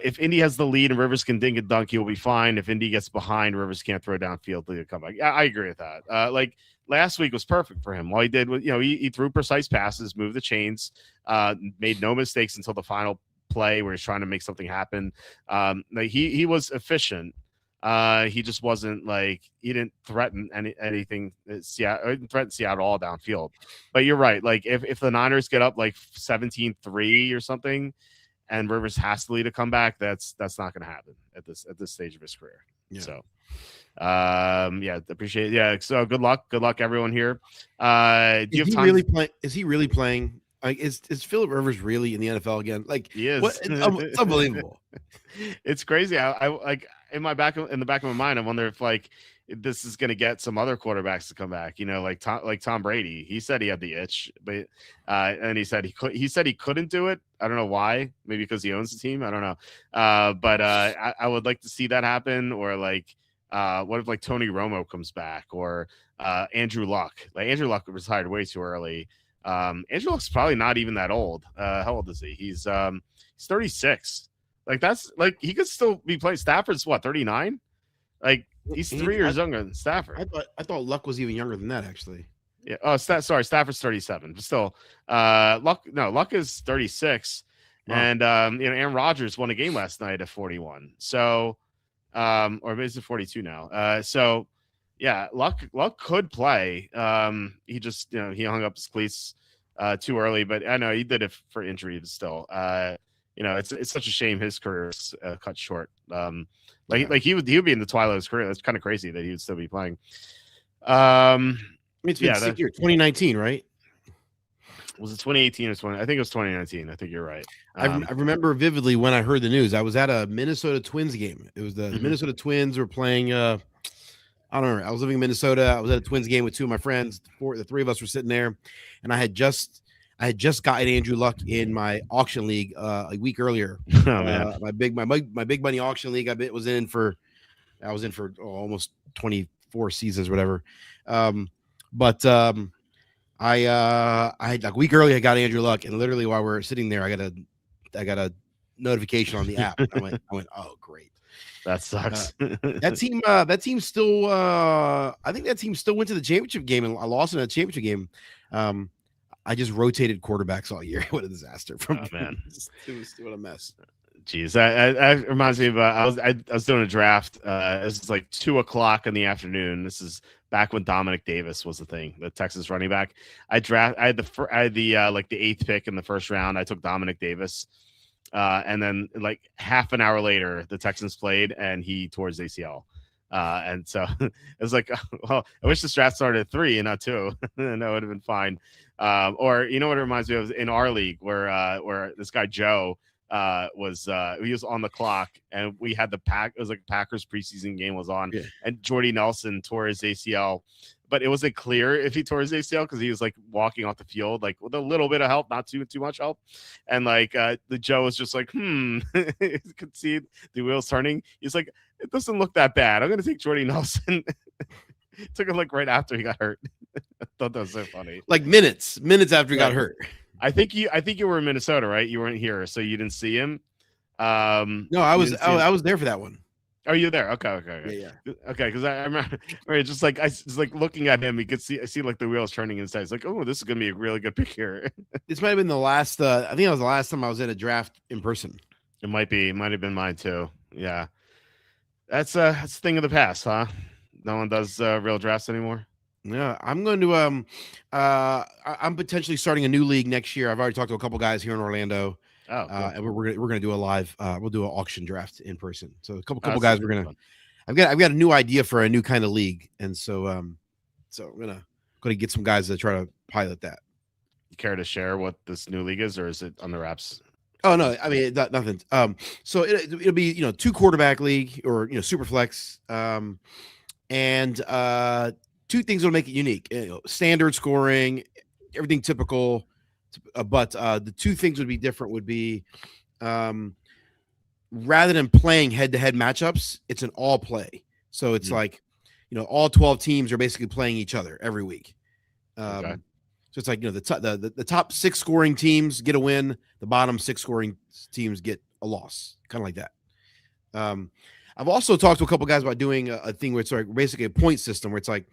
If Indy has the lead and Rivers can dink and dunk, he'll be fine. If Indy gets behind, Rivers can't throw downfield to come back. I agree with that. Like last week was perfect for him. All he did was, he threw precise passes, moved the chains, made no mistakes until the final play where he's trying to make something happen. He was efficient. He just wasn't he didn't threaten anything. Seattle didn't threaten Seattle all downfield. But you're right. Like if the Niners get up like 17-3 or something, and Rivers has to lead a comeback, that's not going to happen at this stage of his career. Yeah. So, appreciate it. Yeah. So good luck everyone here. Is he really playing? Like, is Philip Rivers really in the NFL again? Like he is. It's unbelievable. It's crazy. I like in the back of my mind, I wonder if this is going to get some other quarterbacks to come back, like Tom Brady. He said he had the itch, but and he said he couldn't do it. I don't know why. Maybe because he owns the team. I don't know. But I would like to see that happen. Or what if Tony Romo comes back, or Andrew Luck? Andrew Luck retired way too early. Andrew Luck's probably not even that old. How old is he? He's 36. That's he could still be playing. Stafford's what, 39? He's 3 years younger than Stafford. I thought Luck was even younger than that, actually. Yeah. Oh, sorry. Stafford's 37, but still, Luck is 36, Wow. and Aaron Rodgers won a game last night at 41. So, or maybe it's at 42 now. So, yeah, Luck could play. He just he hung up his cleats too early, but I know he did it for injury. But still, it's such a shame his career's cut short. Like he would be in the twilight of his career. That's kind of crazy that he would still be playing. It's been 6 years, 2019, right? Was it 2018 or 20? I think it was 2019. I think you're right. I remember vividly when I heard the news. I was at a Minnesota Twins game. It was the Minnesota Twins were playing. I don't know. I was living in Minnesota. I was at a Twins game with two of my friends. The three of us were sitting there, and I had just gotten Andrew Luck in my auction league a week earlier. Oh man, my big money auction league. I was in for almost 24 seasons, or whatever. But I like a week earlier I got Andrew Luck, and literally while we're sitting there, I got a notification on the app. I went, oh great, that sucks. That team still I think that team still went to the championship game, and I lost in a championship game. I just rotated quarterbacks all year. What a disaster! Man, what a mess. Jeez, that reminds me of I was doing a draft. This is like 2:00 in the afternoon. This is back when Dominic Davis was the thing, the Texas running back. I had the like the 8th pick in the first round. I took Dominic Davis, and then like half an hour later, the Texans played, and he tore his ACL. And so it was like, well, I wish this draft started at 3 and not 2, and that would have been fine. Or you know what it reminds me of in our league where this guy Joe. He was on the clock, and we had it was like Packers preseason game was on, and Jordy Nelson tore his ACL, but it wasn't clear if he tore his ACL because he was like walking off the field like with a little bit of help, not too much help, and like the Joe was just like you could see the wheels turning. He's like, it doesn't look that bad. I'm gonna take Jordy Nelson. Took him like right after he got hurt. I thought that was so funny. Like minutes after he got hurt. I think you were in Minnesota, right? You weren't here, so you didn't see him. No, I was there for that one. Oh, you're there? Okay. Yeah. Okay, because I remember just like I was like looking at him, you could see like the wheels turning inside. It's like, oh, this is gonna be a really good pick here. This might have been the last. I think that was the last time I was at a draft in person. It might have been mine too. Yeah, that's a thing of the past, huh? No one does real drafts anymore. Yeah, I'm going to I'm potentially starting a new league next year. I've already talked to a couple guys here in Orlando. Oh, cool. And we're gonna do a live. We'll do an auction draft in person. So a couple guys we're gonna. I've got a new idea for a new kind of league, and so I'm gonna get some guys to try to pilot that. You care to share what this new league is, or is it on the wraps? Oh no, I mean nothing. So it'll be 2 quarterback league or super flex. And 2 things will make it unique: standard scoring, everything typical. But the 2 things would be different. Would be rather than playing head-to-head matchups, it's an all play. So it's like all 12 teams are basically playing each other every week. Okay. So it's like the top 6 scoring teams get a win, the bottom 6 scoring teams get a loss, kind of like that. I've also talked to a couple guys about doing a thing where it's like basically a point system where it's like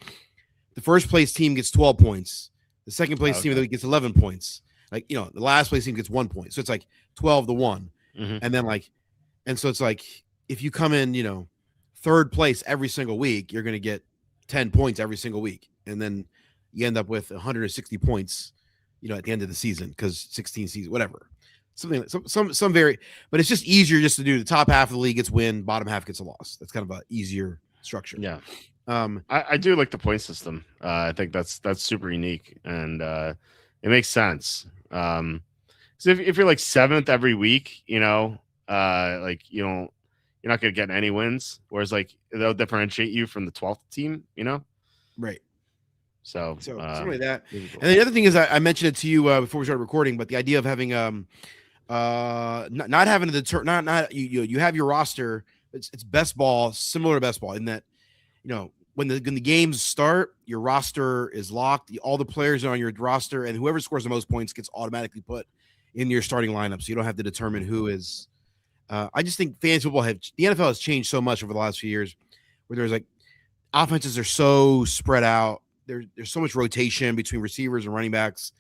the first place team gets 12 points, the second place team of the week gets 11 points, like the last place team gets 1 point, so it's like 12-1, and then and so it's like if you come in 3rd place every single week, you're going to get 10 points every single week, and then you end up with 160 points at the end of the season because 16 seasons, whatever. Something some very, but it's just easier just to do the top half of the league gets win, bottom half gets a loss. That's kind of a easier structure. Yeah. I do like the point system. I think that's super unique, and it makes sense. So if you're like 7th every week, like you're not gonna get any wins. Whereas like they'll differentiate you from the 12th team, Right. So something like that. Cool. And the other thing is I mentioned it to you before we started recording, but the idea of having not having to not you have your roster. It's best ball, similar to best ball in that when the games start, your roster is locked. All the players are on your roster, and whoever scores the most points gets automatically put in your starting lineup. So you don't have to determine who is. I just think fantasy football the NFL has changed so much over the last few years, where there's like offenses are so spread out. There's so much rotation between receivers and running backs.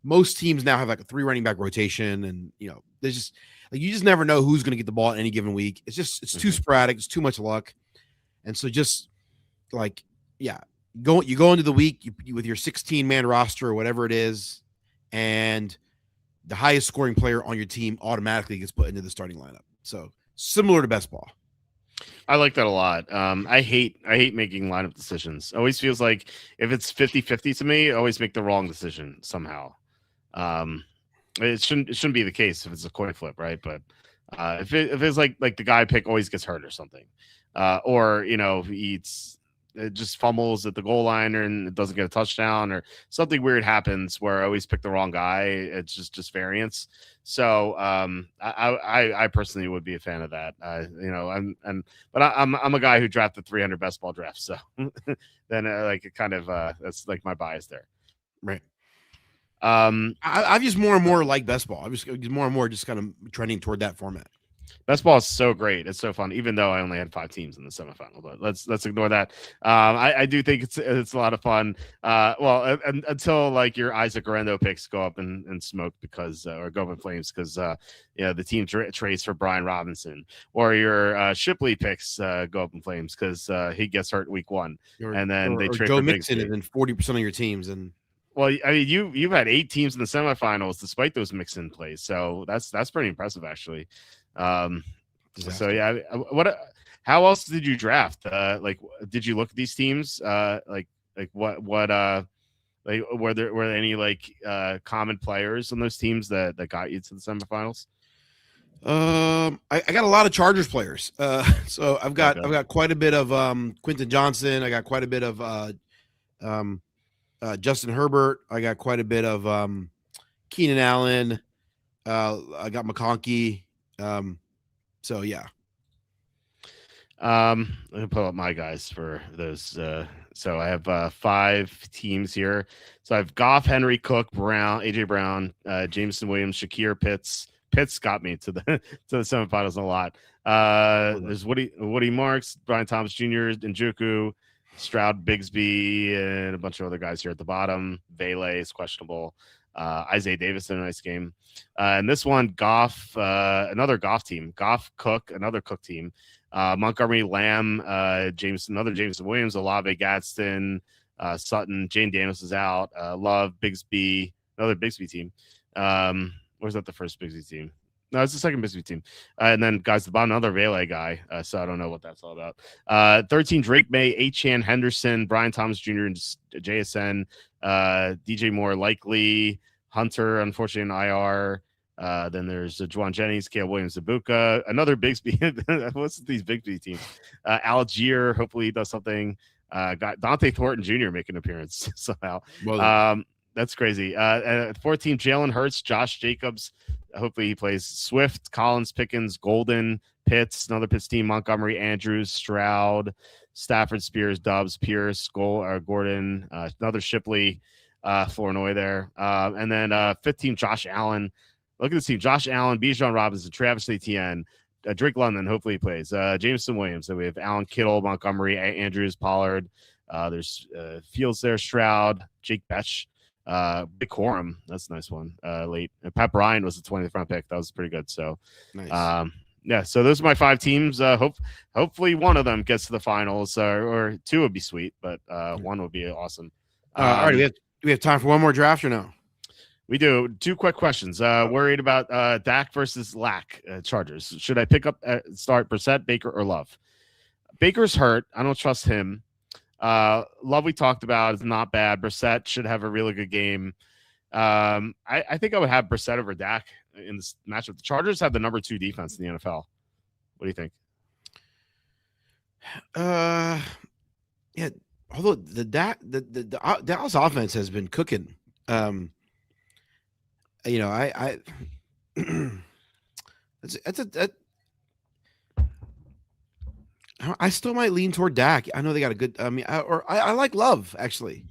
Most teams now have like a 3 running back rotation, and there's just like you just never know who's going to get the ball in any given week. It's too sporadic. It's too much luck, and so just like you go into the week with your 16-man roster or whatever it is, and the highest scoring player on your team automatically gets put into the starting lineup. So similar to best ball. I like that a lot. I hate making lineup decisions. Always feels like if it's 50-50 to me, I always make the wrong decision somehow. It shouldn't be the case if it's a coin flip, right? But if it's like the guy I pick always gets hurt or something, or he it just fumbles at the goal line and it doesn't get a touchdown or something weird happens where I always pick the wrong guy. It's just variance. So I personally would be a fan of that. But I'm a guy who drafted 300 best ball drafts. So then that's like my bias there. Right. I've just more and more like best ball. I just more and more just kind of trending toward that format. Best ball is so great. It's so fun, even though I only had 5 teams in the semifinal. But let's ignore that. I do think it's a lot of fun. Until like your Isaac Garendo picks go up and smoke because or go up in flames because the team trades for Brian Robinson, or your Shipley picks go up in flames because he gets hurt week 1, and then they trade Joe for Mixon and then 40% of your teams. And well, I mean, you've had 8 teams in the semifinals despite those mix-in plays, so that's pretty impressive actually. So yeah, how else did you draft? Did you look at these teams? Like what like were there any common players on those teams that got you to the semifinals? I got a lot of Chargers players. So I've got quite a bit of Quentin Johnson. I got quite a bit of Justin Herbert. I got quite a bit of Keenan Allen. I got McConkey. So yeah. Let me pull up my guys for those. So I have 5 teams here. So I have Goff, Henry, Cook, Brown, AJ Brown, Jameson Williams, Shakir, Pitts. Pitts got me to the semifinals a lot. There's Woody Marks, Brian Thomas Jr., Njoku, Stroud, Bigsby, and a bunch of other guys here at the bottom. Vele is questionable. Isaiah Davis in a nice game. And this one, Goff, another Goff team. Goff, Cook, another Cook team. Montgomery, Lamb, another Jameson Williams, Olave, Gadsden, Sutton, Jane Daniels is out. Love, Bigsby, another Bigsby team. Or is that the first Bigsby team? No, it's the second Bigsby team. And then guys, the bottom, another Vele guy. So I don't know what that's all about. 13, Drake May, H.Chan Henderson, Brian Thomas Jr., and JSN, DJ Moore, likely, Hunter, unfortunately, in IR. Then there's Juwan Jennings, Caleb Williams, Zabuka, another Bigsby. What's these Bigsby teams? Algier, hopefully he does something. Got Dante Thornton Jr. make an appearance somehow. Well, that's crazy. 14, Jalen Hurts, Josh Jacobs. Hopefully he plays. Swift, Collins, Pickens, Golden, Pitts, another Pitts team, Montgomery, Andrews, Stroud, Stafford, Spears, Dobbs, Pierce, Gordon, another Shipley, Flournoy there. And then 15, Josh Allen. Look at this team. Josh Allen, Bijan Robinson, Travis Etienne, Drake London, hopefully he plays. Jameson Williams. So we have Allen Kittle, Montgomery, Andrews, Pollard. There's Fields there, Stroud, Jake Betch. Big Corum, that's a nice one. Late. And Pat Bryant was the 20th round pick. That was pretty good. So nice. Yeah, so those are my 5 teams. Hopefully one of them gets to the finals, or 2 would be sweet, but 1 would be awesome. All right, do we have time for one more draft or no? We do. 2 quick questions. Worried about Dak versus Lack Chargers. Should I pick up start Brissett, Baker, or Love? Baker's hurt. I don't trust him. Love we talked about is not bad. Brissett should have a really good game. I think I would have Brissett over Dak in this matchup. The Chargers have the number 2 defense in the NFL. What do you think? Yeah. Although the Dallas offense has been cooking. I still might lean toward Dak. I know they got a good. I like Love actually.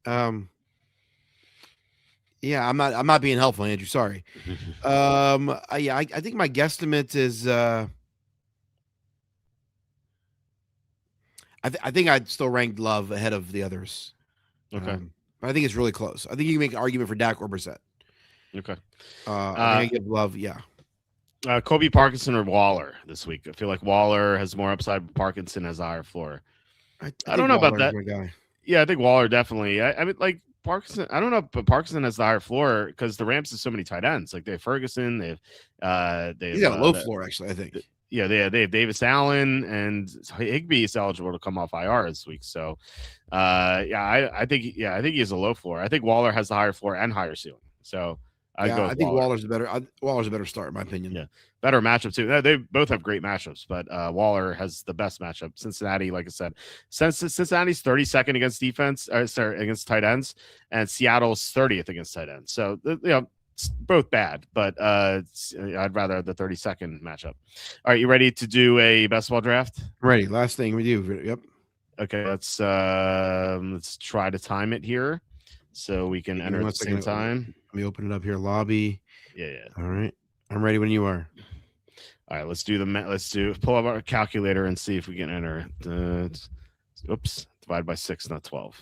Yeah, I'm not being helpful, Andrew. Sorry. I think my guesstimate is. I think I'd still rank Love ahead of the others. Okay. But I think it's really close. I think you can make an argument for Dak or Brissett. Okay. I think I give Love, yeah. Kobe Parkinson or Waller this week. I feel like Waller has more upside, but Parkinson has a higher floor. I don't know about that. My guy. Yeah, I think Waller definitely. I mean, like Parkinson. I don't know, but Parkinson has the higher floor because the Rams have so many tight ends. Like they have Ferguson. He's got a low floor, actually. I think. Yeah, they have Davis Allen, and Higbee is eligible to come off IR this week. So, I think he has a low floor. I think Waller has the higher floor and higher ceiling. So. I think Waller's a better start in my opinion. Yeah, better matchup too. They both have great matchups, but Waller has the best matchup. Cincinnati, like I said, since Cincinnati's 32nd against defense, against tight ends, and Seattle's 30th against tight ends. So it's both bad, but I'd rather the 32nd matchup. All right, you ready to do a best ball draft? Ready. Last thing we do. Yep. Okay, let's try to time it here so we can enter at the same time. Let me open it up here. Lobby. Yeah. All right. I'm ready when you are. All right. Let's pull up our calculator and see if we can enter. Oops. Divide by 6, not 12.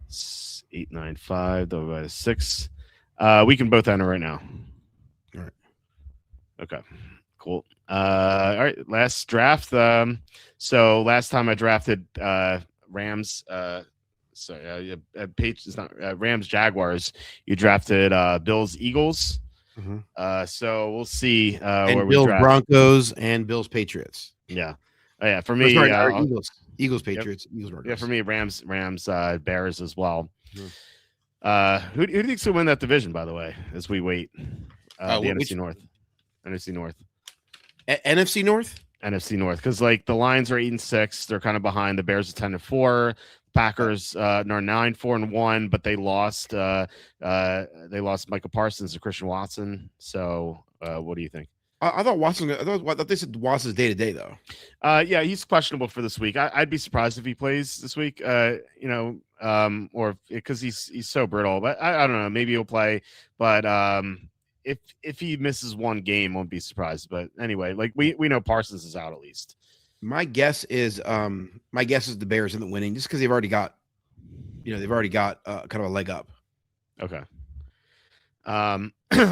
It's 895 divided by 6. We can both enter right now. All right. Okay. Cool. All right. Last draft. So last time I drafted Rams. Rams Jaguars. You drafted Bills Eagles. Mm-hmm. So we'll see where we draft. Broncos and Bills Patriots. Yeah. Oh, yeah. For me, Eagles Patriots. Yep. Eagles Broncos. Yeah. For me, Rams Bears as well. Mm-hmm. Who do you think's gonna win that division? By the way, as we wait, the NFC North. NFC North. NFC North. NFC North, because like the Lions are 8-6, they're kind of behind. The Bears are 10-4. Packers are 9-4-1, but they lost Michael Parsons to Christian Watson. So, what do you think? I thought they said Watson's day to day though. Yeah, he's questionable for this week. I'd be surprised if he plays this week. Or because he's so brittle. But I don't know. Maybe he'll play. But if he misses one game, won't be surprised. But anyway, like we know Parsons is out at least. My guess is the Bears isn't winning just because they've already got kind of a leg up. Okay. I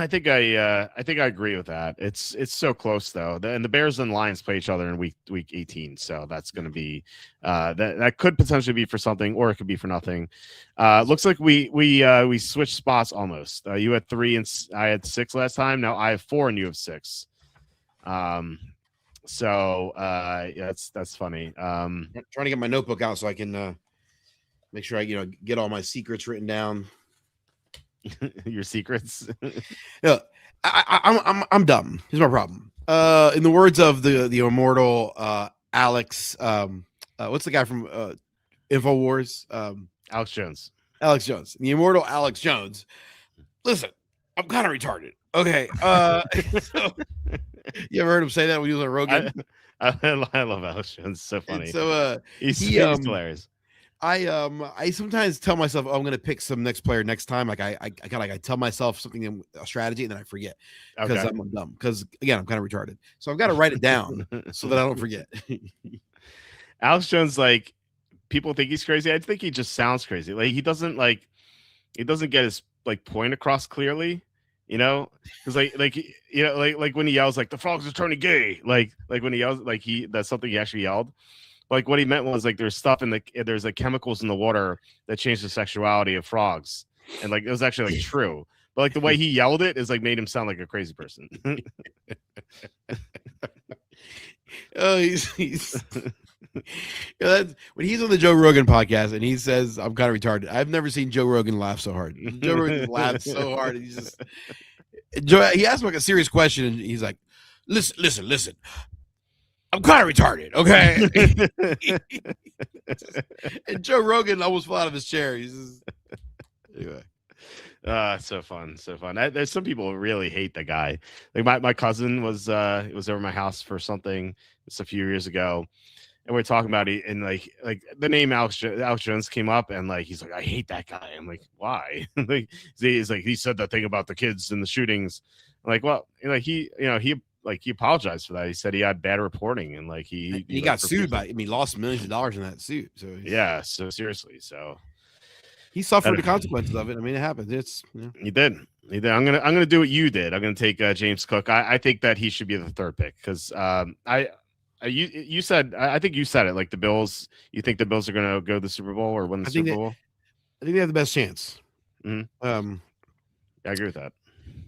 think I agree with that. It's so close though. And the Bears and Lions play each other in week 18, so that's going to be that could potentially be for something, or it could be for nothing. Looks like we switched spots almost. You had 3 and I had 6 last time. Now I have 4 and you have 6. So yeah, that's funny. I'm trying to get my notebook out so I can make sure I get all my secrets written down. Your secrets. Yeah, I'm dumb. Here's my problem. In the words of the immortal Alex, what's the guy from InfoWars? Alex Jones. The immortal Alex Jones. Listen, I'm kind of retarded. Okay. So, you ever heard him say that when he was on Rogan? I love Alex Jones. So funny. And so he's hilarious. I sometimes tell myself, I'm going to pick some next player next time. Like I tell myself something, a strategy, and then I forget because I'm dumb. Because again, I'm kind of retarded. So I've got to write it down so that I don't forget. Alex Jones, like people think he's crazy. I think he just sounds crazy. Like he doesn't get his like point across clearly. Because like when he yells like the frogs are turning gay, like when he yells like that's something he actually yelled. Like what he meant was like there's stuff there's like chemicals in the water that change the sexuality of frogs, and like it was actually like true. But like the way he yelled it is like made him sound like a crazy person. Oh, he's when he's on the Joe Rogan podcast and he says I'm kind of retarded. I've never seen Joe Rogan laugh so hard. Joe Rogan laughs so hard. And he's just he asked me like a serious question and he's like, listen. I'm kind of retarded, okay? And Joe Rogan almost fell out of his chair. He's just... Anyway. So fun. There's some people who really hate the guy. Like my cousin was over at my house for something just a few years ago, and we are talking about it, and like the name Alex Jones came up, and like he's like, I hate that guy. I'm like, why? Like he's like he said that thing about the kids and the shootings. I'm like, well, he he apologized for that. He said he had bad reporting and He he got sued by. I mean, he lost millions of dollars in that suit. So yeah. So seriously, so he suffered the consequences of it. I mean, it happens. It's he did. He did. I'm gonna do what you did. I'm gonna take James Cook. I think that he should be the third pick because you said I think you said it like the Bills. You think the Bills are gonna go to the Super Bowl or win the Super Bowl? I think they have the best chance. Mm-hmm. I agree with that.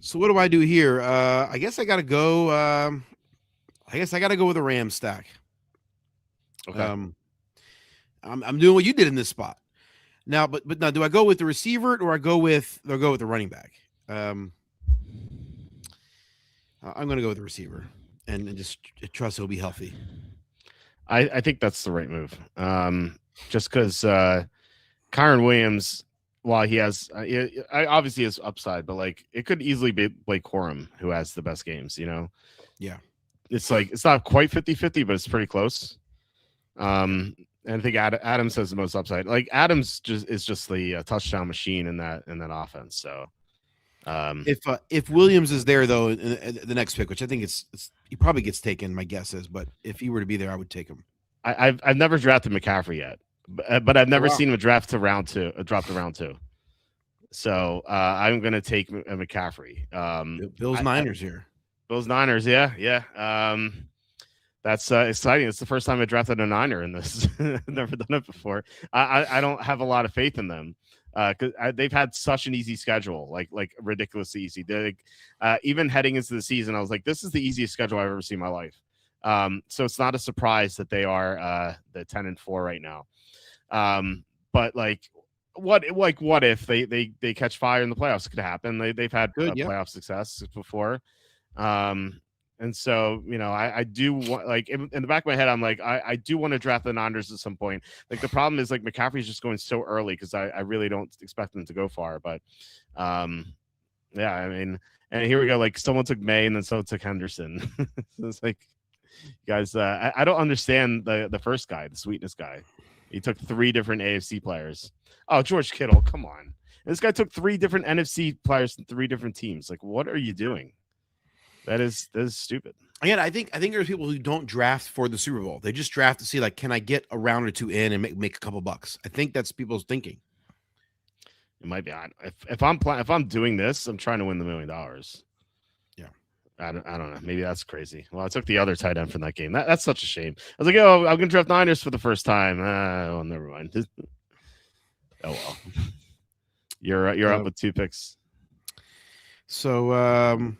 So what do I do here? I guess I got to go. I guess I got to go with a Rams stack. Okay. I'm doing what you did in this spot. Now, but now, do I go with the receiver or I go with the running back? I'm going to go with the receiver and just trust he'll be healthy. I think that's the right move. Just because Kyron Williams, while he has, obviously has upside, but like it could easily be Blake Corum who has the best games. You know. Yeah. It's like it's not quite 50-50, but it's pretty close. And I think Adams has the most upside. Like Adams is just the touchdown machine in that offense. So if Williams is there though in the next pick, which I think it's he probably gets taken, my guess is, but if he were to be there, I would take him. I've never drafted McCaffrey yet, but I've never seen him drop to round two. So I'm going to take McCaffrey. Bills Niners here. Bills Niners, yeah. That's exciting. It's the first time I drafted a Niner in this. I've never done it before. I don't have a lot of faith in them because they've had such an easy schedule, like ridiculously easy. Even heading into the season, I was like, this is the easiest schedule I've ever seen in my life. So it's not a surprise that they are the 10-4 right now. But what if they catch fire in the playoffs? It could happen. They've had playoff success before. And so, you know, I do want, like, in the back of my head, I'm like, I do want to draft the Niners at some point. Like, the problem is, like, McCaffrey's just going so early because I really don't expect them to go far. But, yeah, I mean, and here we go. Like, someone took May and then someone took Henderson. So it's like, guys, I don't understand the first guy, the sweetness guy. He took 3 different AFC players. Oh, George Kittle, come on. And this guy took 3 different NFC players from 3 different teams. Like, what are you doing? That is stupid. Again, I think there's people who don't draft for the Super Bowl. They just draft to see, like, can I get a round or 2 in and make a couple bucks? I think that's people's thinking. It might be. If I'm doing this, I'm trying to win the $1 million. Yeah, I don't know. Maybe that's crazy. Well, I took the other tight end from that game. That's such a shame. I was like, oh, I'm gonna draft Niners for the first time. Oh, never mind. Oh well. You're up with 2 picks. So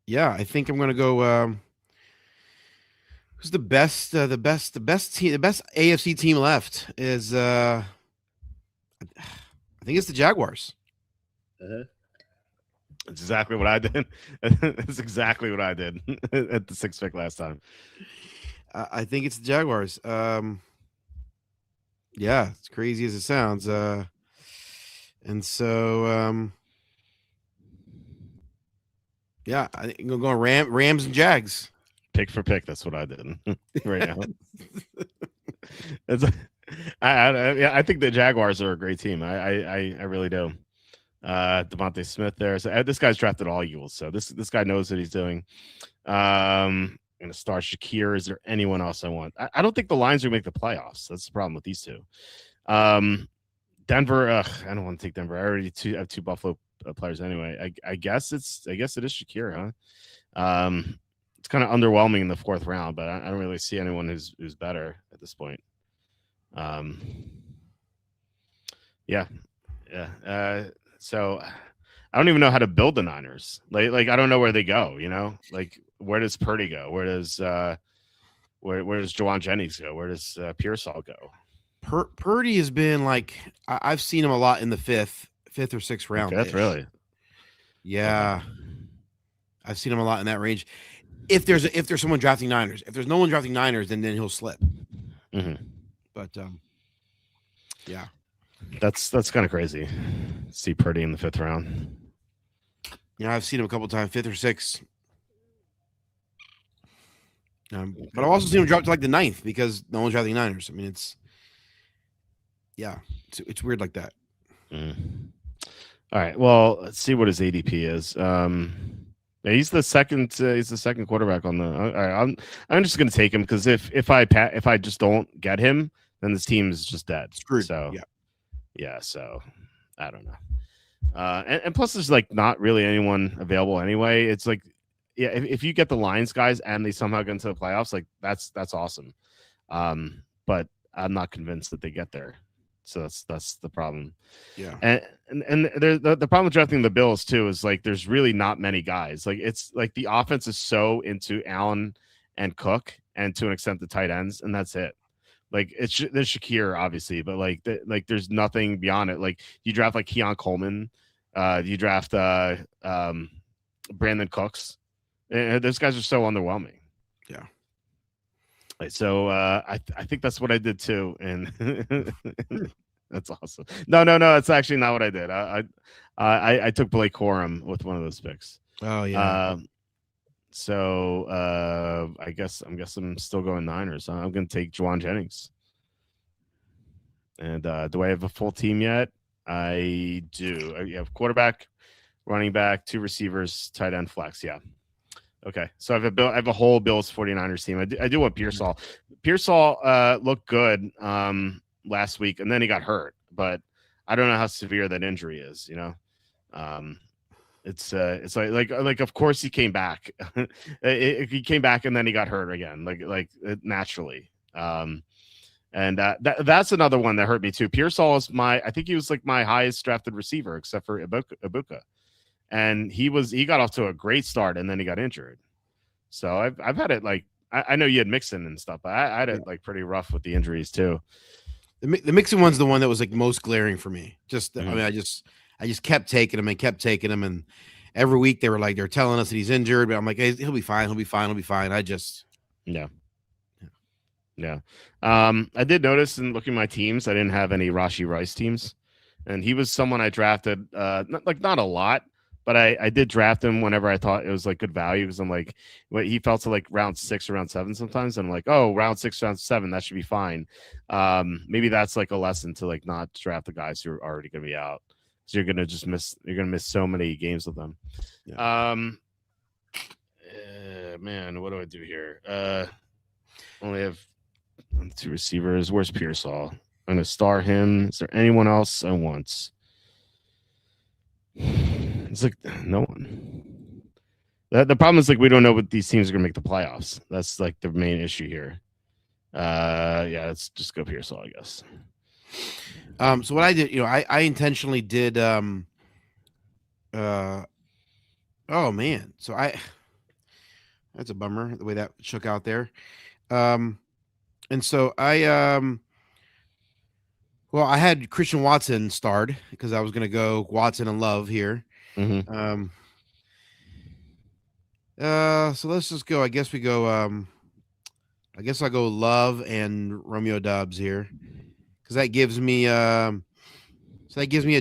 yeah, I think I'm gonna go. Who's the best team? The best AFC team left is. I think it's the Jaguars. That's exactly what I did. That's exactly what I did at the 6th pick last time. I think it's the Jaguars. Yeah, it's crazy as it sounds. And so, yeah, I think I'm going Rams and Jags. Pick for pick. That's what I did right now. I think the Jaguars are a great team. I really do. Devontae Smith there. So this guy's drafted all Eagles. So this guy knows what he's doing. I'm going to start Shakir. Is there anyone else I want? I don't think the Lions are going to make the playoffs. That's the problem with these 2. Denver. I don't want to take Denver. I already have 2 Buffalo players anyway. I guess it is Shakir, huh? It's kind of underwhelming in the 4th round, but I don't really see anyone who's better at this point. Yeah. So I don't even know how to build the Niners. Like I don't know where they go. You know, like where does Purdy go? Where does where does Jawan Jennings go? Where does Pearsall go? Purdy has been like I've seen him a lot in the 5th or 6th round. Okay, that's really. Yeah, I've seen him a lot in that range. If there's someone drafting Niners, if there's no one drafting Niners, then he'll slip. Mm-hmm. But yeah, that's kind of crazy. See Purdy in the 5th round. You know, I've seen him a couple times, 5th or 6th. But I've also seen him drop to like the 9th because no one's drafting Niners. I mean, it's weird like that. Mm. All right. Well, let's see what his ADP is. Yeah, he's the second. He's the second quarterback on the. All right, I'm just gonna take him because if I just don't get him, then this team is just dead. Screwed. So Yeah. yeah. So I don't know. And plus, there's like not really anyone available anyway. It's like, yeah, if you get the Lions guys and they somehow get into the playoffs, like that's awesome. But I'm not convinced that they get there. So that's the problem. Yeah. And the problem with drafting the Bills too is like there's really not many guys. Like it's like the offense is so into Allen and Cook and to an extent the tight ends, and that's it. Like there's Shakir obviously, but like there's nothing beyond it. Like you draft like Keon Coleman, you draft Brandon Cooks. And those guys are so underwhelming. Yeah. Right, so I think that's what I did too, and that's awesome. No, it's actually not what I did. I took Blake Corum with one of those picks. Oh yeah. So I guess I'm still going Niners. I'm going to take Juwan Jennings. And do I have a full team yet? I do. I have quarterback, running back, 2 receivers, tight end, flex. Yeah. Okay. So I have a whole Bills 49ers team. I do want Pearsall. Pearsall looked good last week, and then he got hurt. But I don't know how severe that injury is. You know. It's like of course he came back. He came back and then he got hurt again, like naturally. And that's another one that hurt me too. Pearsall is I think he was like my highest drafted receiver except for Ibuka, and he got off to a great start and then he got injured. So I've had it like I know you had Mixon and stuff, but I had it like pretty rough with the injuries too. The Mixon one's the one that was like most glaring for me. I mean, I just kept taking him, and every week they're telling us that he's injured, but I'm like, hey, he'll be fine. I just yeah. I did notice in looking at my teams, I didn't have any Rashee Rice teams, and he was someone I drafted not a lot, but I did draft him whenever I thought it was like good value because I'm like, he fell to like round 6 or round 7 sometimes, and I'm like, oh, round 6, round 7, that should be fine. Maybe that's like a lesson to like not draft the guys who are already going to be out. So you're gonna miss so many games with them. Yeah. Man, what do I do here? Only have 2 receivers. Where's Pearsall? I'm gonna star him. Is there anyone else I want? It's like no one. The problem is like we don't know what these teams are gonna make the playoffs. That's like the main issue here. Yeah, let's just go Pearsall, I guess. So what I did, I intentionally did oh man. So that's a bummer the way that shook out there. And so I had Christian Watson starred because I was gonna go Watson and Love here. Mm-hmm. So let's just go. I guess we go I guess I'll go Love and Romeo Doubs here. Because that gives me a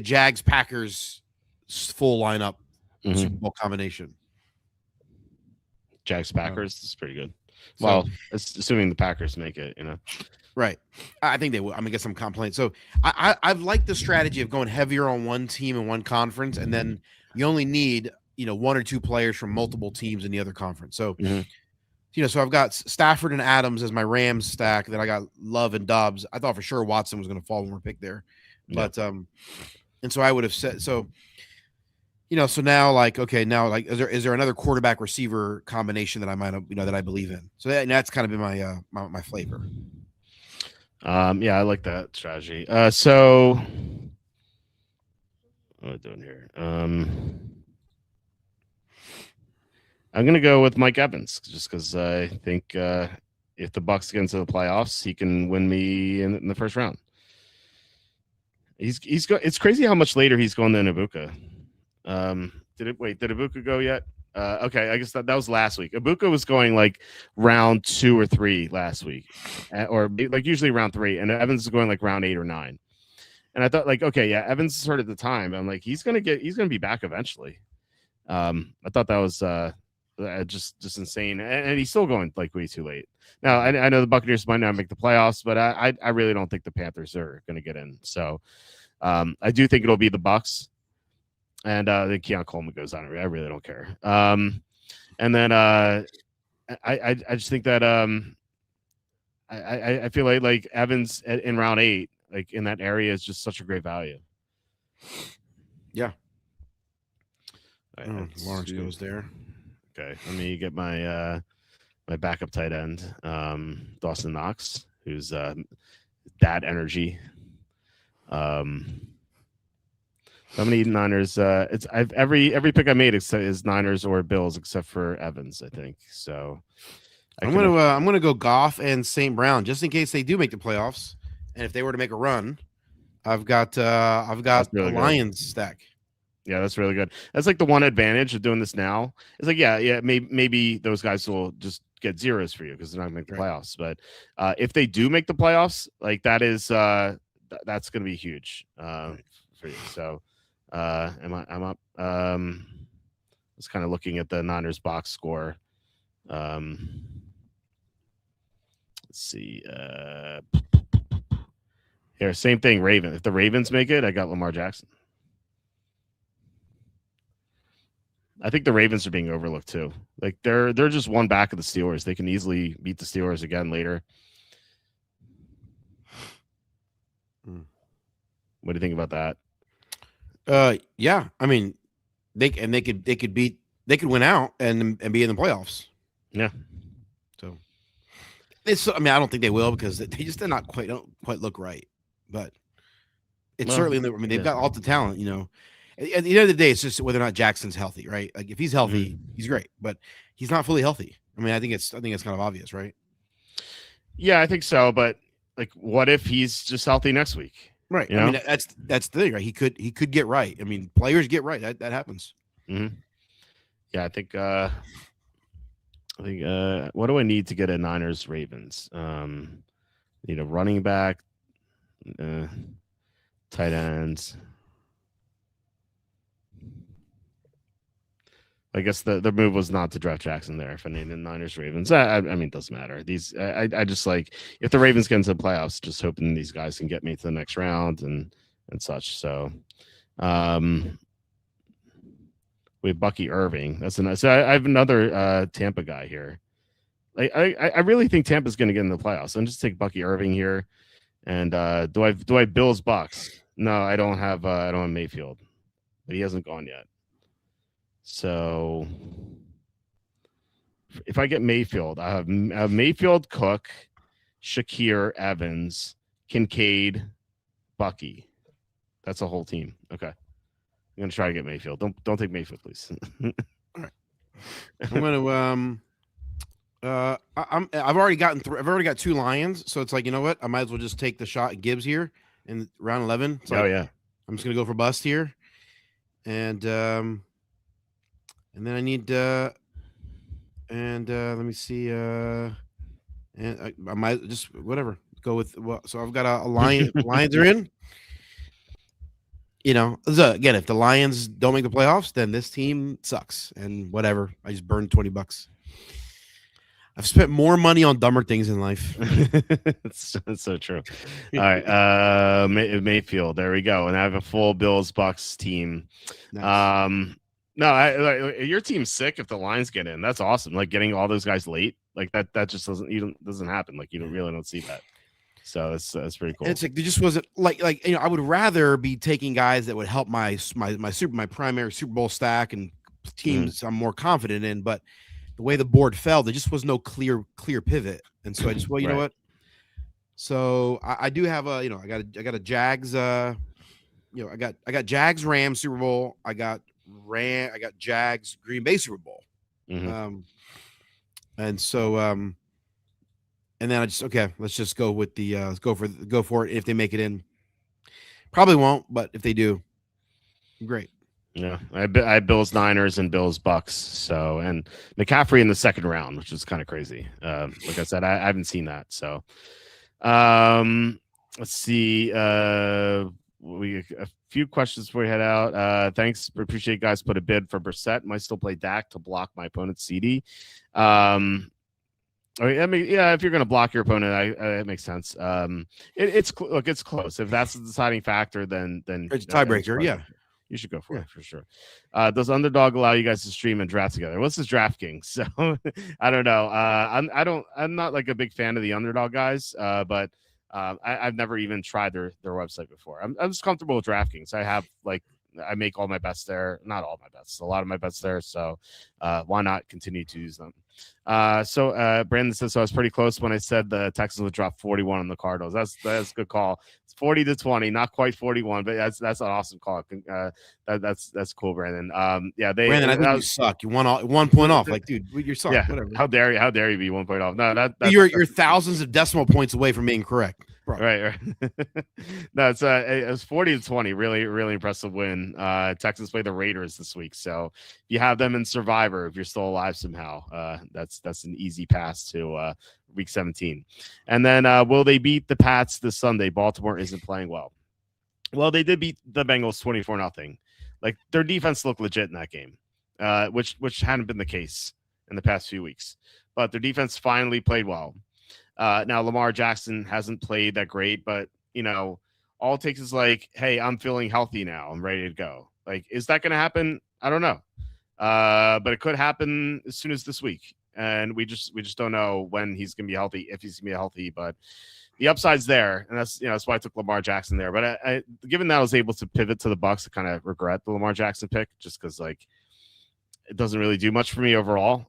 Jags Packers full lineup Super Bowl combination. Jags Packers is pretty good. Well, assuming the Packers make it, Right. I think they will. I'm gonna get some complaints. So I've liked the strategy of going heavier on one team in one conference, and then you only need 1 or 2 players from multiple teams in the other conference. So. So I've got Stafford and Adams as my Rams stack. Then I got Love and Dobbs. I thought for sure Watson was going to fall when we're picked there, but and so I would have said so. So now is there another quarterback receiver combination that I might have that I believe in? So that's kind of been my my flavor. Yeah, I like that strategy. So what am I doing here? I'm going to go with Mike Evans just because I think if the Bucs get into the playoffs, he can win me in the first round. It's crazy how much later he's going than Ibuka. Did Ibuka go yet? Okay, I guess that was last week. Ibuka was going like round 2 or 3 last week, or like usually round 3, and Evans is going like round 8 or 9. And I thought like, okay, yeah, Evans is hurt at the time. I'm like, he's gonna be back eventually. I thought that was just insane, and he's still going like way too late. Now I know the Buccaneers might not make the playoffs, but I really don't think the Panthers are going to get in. So I do think it'll be the Bucs, and then Keon Coleman goes on. I really don't care. And then I just think that I feel like Evans in round 8, like in that area, is just such a great value. Yeah. Lawrence goes there. Okay, let me get my my backup tight end, Dawson Knox, who's that energy. So I'm gonna eat Niners. I've every pick I made is Niners or Bills except for Evans, I think. So I'm gonna go Goff and St. Brown just in case they do make the playoffs, and if they were to make a run, I've got really a Lions stack. Yeah, that's really good. That's like the one advantage of doing this now. It's like, yeah, maybe those guys will just get zeros for you because they're not gonna make the playoffs. But if they do make the playoffs, like that is that's gonna be huge for you. So I'm up. I was kind of looking at the Niners box score. Let's see. Here, same thing. Raven. If the Ravens make it, I got Lamar Jackson. I think the Ravens are being overlooked too. Like they're just one back of the Steelers. They can easily beat the Steelers again later. What do you think about that? Yeah, I mean, they could win out and be in the playoffs. Yeah. So I mean, I don't think they will because they just don't quite look right. But it's certainly. I mean, they've got all the talent, you know. At the end of the day, it's just whether or not Jackson's healthy, right? Like if he's healthy, he's great, but he's not fully healthy. I mean, I think it's kind of obvious, right? Yeah, I think so. But like, what if he's just healthy next week? Right. You know? I mean, that's the thing, right? He could get right. I mean, players get right. That happens. Mm-hmm. Yeah, I think. What do I need to get a Niners Ravens? Need a running back, tight ends. I guess the move was not to draft Jackson there. If I need the Niners Ravens, I mean, it doesn't matter. These I just like if the Ravens get into the playoffs, just hoping these guys can get me to the next round and such. So, we have Bucky Irving. That's a nice. So I have another Tampa guy here. Like I really think Tampa's going to get in the playoffs. I'm just take Bucky Irving here. And do I Bills Bucks? No, I don't have Mayfield, but he hasn't gone yet. So if I get Mayfield, I have Mayfield, Cook, Shakir, Evans, Kincaid, Bucky. That's a whole team. Okay, I'm gonna try to get Mayfield. Don't take Mayfield, please. All right. I'm gonna I've already got 2 Lions, so it's like, you know what? I might as well just take the shot at Gibbs here in round 11. It's like, yeah. I'm just gonna go for bust here, and then I need let me see, and I might just whatever go with. Well, so I've got a Lion. Lions are in. You know, again, if the Lions don't make the playoffs, then this team sucks, and whatever. I just burned $20. I've spent more money on dumber things in life. That's so true. All right, Mayfield. There we go. And I have a full Bills Bucks team. Nice. No, your team's sick if the Lions get in. That's awesome. Like getting all those guys late, like that just doesn't happen. Like you don't see that. So that's pretty cool. And it's like there just wasn't like you know, I would rather be taking guys that would help my primary Super Bowl stack and teams I'm more confident in, but the way the board fell, there just was no clear pivot. And so I just, well, you know what? So I do have I got a Jags, I got Jags Rams Super Bowl. I got Jags Green Bay Super Bowl. Mm-hmm. And so, and then I just, let's just go with the, go for it. If they make it in, probably won't, but if they do, great. Yeah, I Bills Niners and Bills Bucks. So, and McCaffrey in the second round, which is kind of crazy. Like I said, I haven't seen that. So, let's see. We a few questions before we head out. Thanks, appreciate you guys put a bid for Brissett. Might still play Dak to block my opponent's CD. I mean, yeah, if you're going to block your opponent, it makes sense. It's close. If that's the deciding factor, then it's a tiebreaker. Yeah. You should go for Yeah. it for sure. Does Underdog allow you guys to stream and draft together? What's this DraftKings? So I don't know. I'm not like a big fan of the Underdog guys, but I've never even tried their website before. I'm just comfortable with DraftKings. I make all my bets there. Not all my bets, a lot of my bets there. So why not continue to use them? Brandon says, so I was pretty close when I said the Texans would drop 41 on the Cardinals. That's a good call. It's 40-20, not quite 41, but that's an awesome call. That's cool, Brandon. Brandon, I think you suck. You won 1 point off. Like, dude, you suck. Yeah, whatever. How dare you be 1 point off? No, you're thousands of decimal points away from being correct. Bro. Right. No, it was 40-20. Really, really impressive win. Texans play the Raiders this week, so if you have them in Survivor, if you're still alive somehow, that's an easy pass to week 17. And then will they beat the Pats this Sunday? Baltimore isn't playing well. Well, they did beat the Bengals 24-0. Like, their defense looked legit in that game, which hadn't been the case in the past few weeks. But their defense finally played well. Now, Lamar Jackson hasn't played that great, but, all it takes is like, hey, I'm feeling healthy now. I'm ready to go. Like, is that going to happen? I don't know. But it could happen as soon as this week. And we just don't know when he's going to be healthy, if he's going to be healthy. But the upside's there. And that's why I took Lamar Jackson there. But I given that I was able to pivot to the Bucs, I kind of regret the Lamar Jackson pick just because, like, it doesn't really do much for me overall.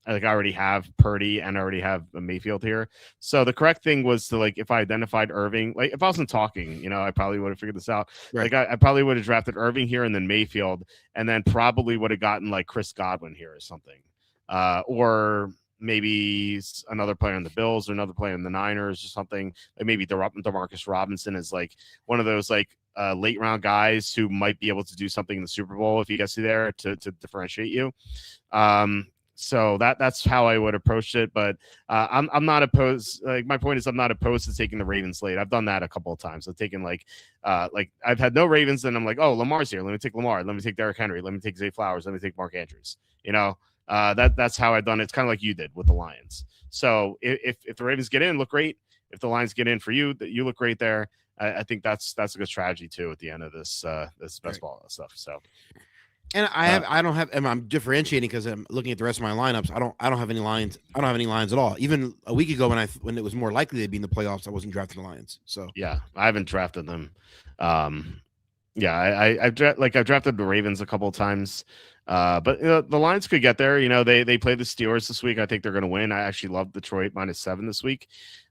I already have Purdy and I already have Mayfield here. So the correct thing was to, like, if I identified Irving, like, if I wasn't talking, I probably would have figured this out. Right. Like, I probably would have drafted Irving here and then Mayfield, and then probably would have gotten like Chris Godwin here or something. Or maybe another player in the Bills or another player in the Niners or something. Like maybe DeMarcus Robinson is like one of those like late round guys who might be able to do something in the Super Bowl if he gets you there to differentiate you. So that's how I would approach it, but I'm not opposed. Like, my point is, I'm not opposed to taking the Ravens late. I've done that a couple of times. I've taken like I've had no Ravens, and I'm like, oh, Lamar's here. Let me take Lamar. Let me take Derrick Henry. Let me take Zay Flowers. Let me take Mark Andrews. That's how I've done it. It's kind of like you did with the Lions. So if the Ravens get in, look great. If the Lions get in for you, that you look great there. I think that's a good strategy too at the end of this best ball stuff. So. And I'm differentiating because I'm looking at the rest of my lineups. I don't have any Lions. I don't have any Lions at all. Even a week ago when it was more likely they'd be in the playoffs, I wasn't drafting the Lions. So yeah, I haven't drafted them. I've drafted the Ravens a couple of times. But the Lions could get there. They play the Steelers this week. I think they're going to win. I actually love Detroit -7 this week.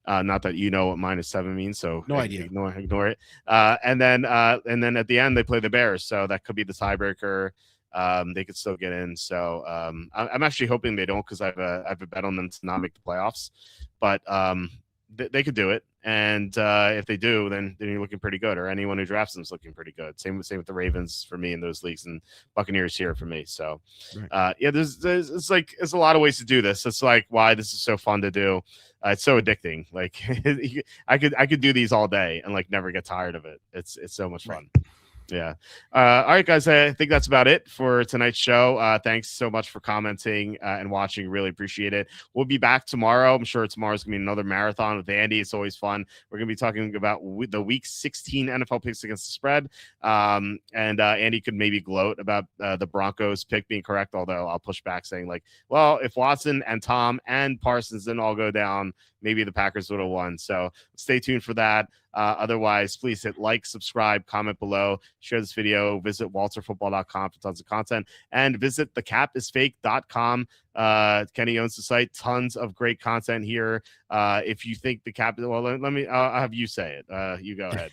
Not that you know what -7 means, so no idea. Ignore it. And then at the end they play the Bears, so that could be the tiebreaker. They could still get in. So I'm actually hoping they don't, because I have a bet on them to not make the playoffs. But they could do it, and if they do, then you're looking pretty good. Or anyone who drafts them is looking pretty good. Same with the Ravens for me in those leagues, and Buccaneers here for me. So there's a lot of ways to do this. It's like why this is so fun to do. It's so addicting. Like I could do these all day and like never get tired of it. It's so much fun. Right. Yeah. All right, guys. I think that's about it for tonight's show. Thanks so much for commenting and watching. Really appreciate it. We'll be back tomorrow. I'm sure tomorrow's going to be another marathon with Andy. It's always fun. We're going to be talking about the Week 16 NFL picks against the spread. And Andy could maybe gloat about the Broncos pick being correct, although I'll push back saying, like, well, if Watson and Tom and Parsons didn't all go down, maybe the Packers would have won. So stay tuned for that. Otherwise, please hit like, subscribe, comment below, share this video, visit walterfootball.com for tons of content, and visit thecapisfake.com. Kenny owns the site. Tons of great content here. If you think the cap, well, I'll have you say it. You go ahead.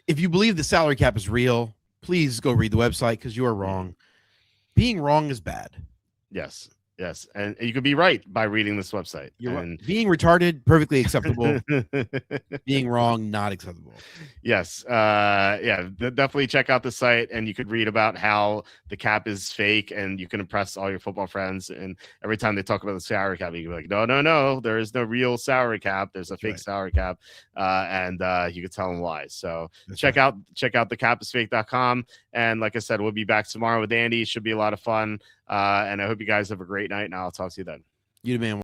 If you believe the salary cap is real, please go read the website, because you are wrong. Being wrong is bad. Yes. Yes, and you could be right by reading this website. Being retarded, perfectly acceptable. Being wrong, not acceptable. Yes, definitely check out the site, and you could read about how the cap is fake, and you can impress all your football friends. And every time they talk about the salary cap, you can be like, no, there is no real salary cap. There's a fake salary cap, and you can tell them why. So check out thecapisfake.com. And like I said, we'll be back tomorrow with Andy. It should be a lot of fun. And I hope you guys have a great night, and I'll talk to you then. You the man.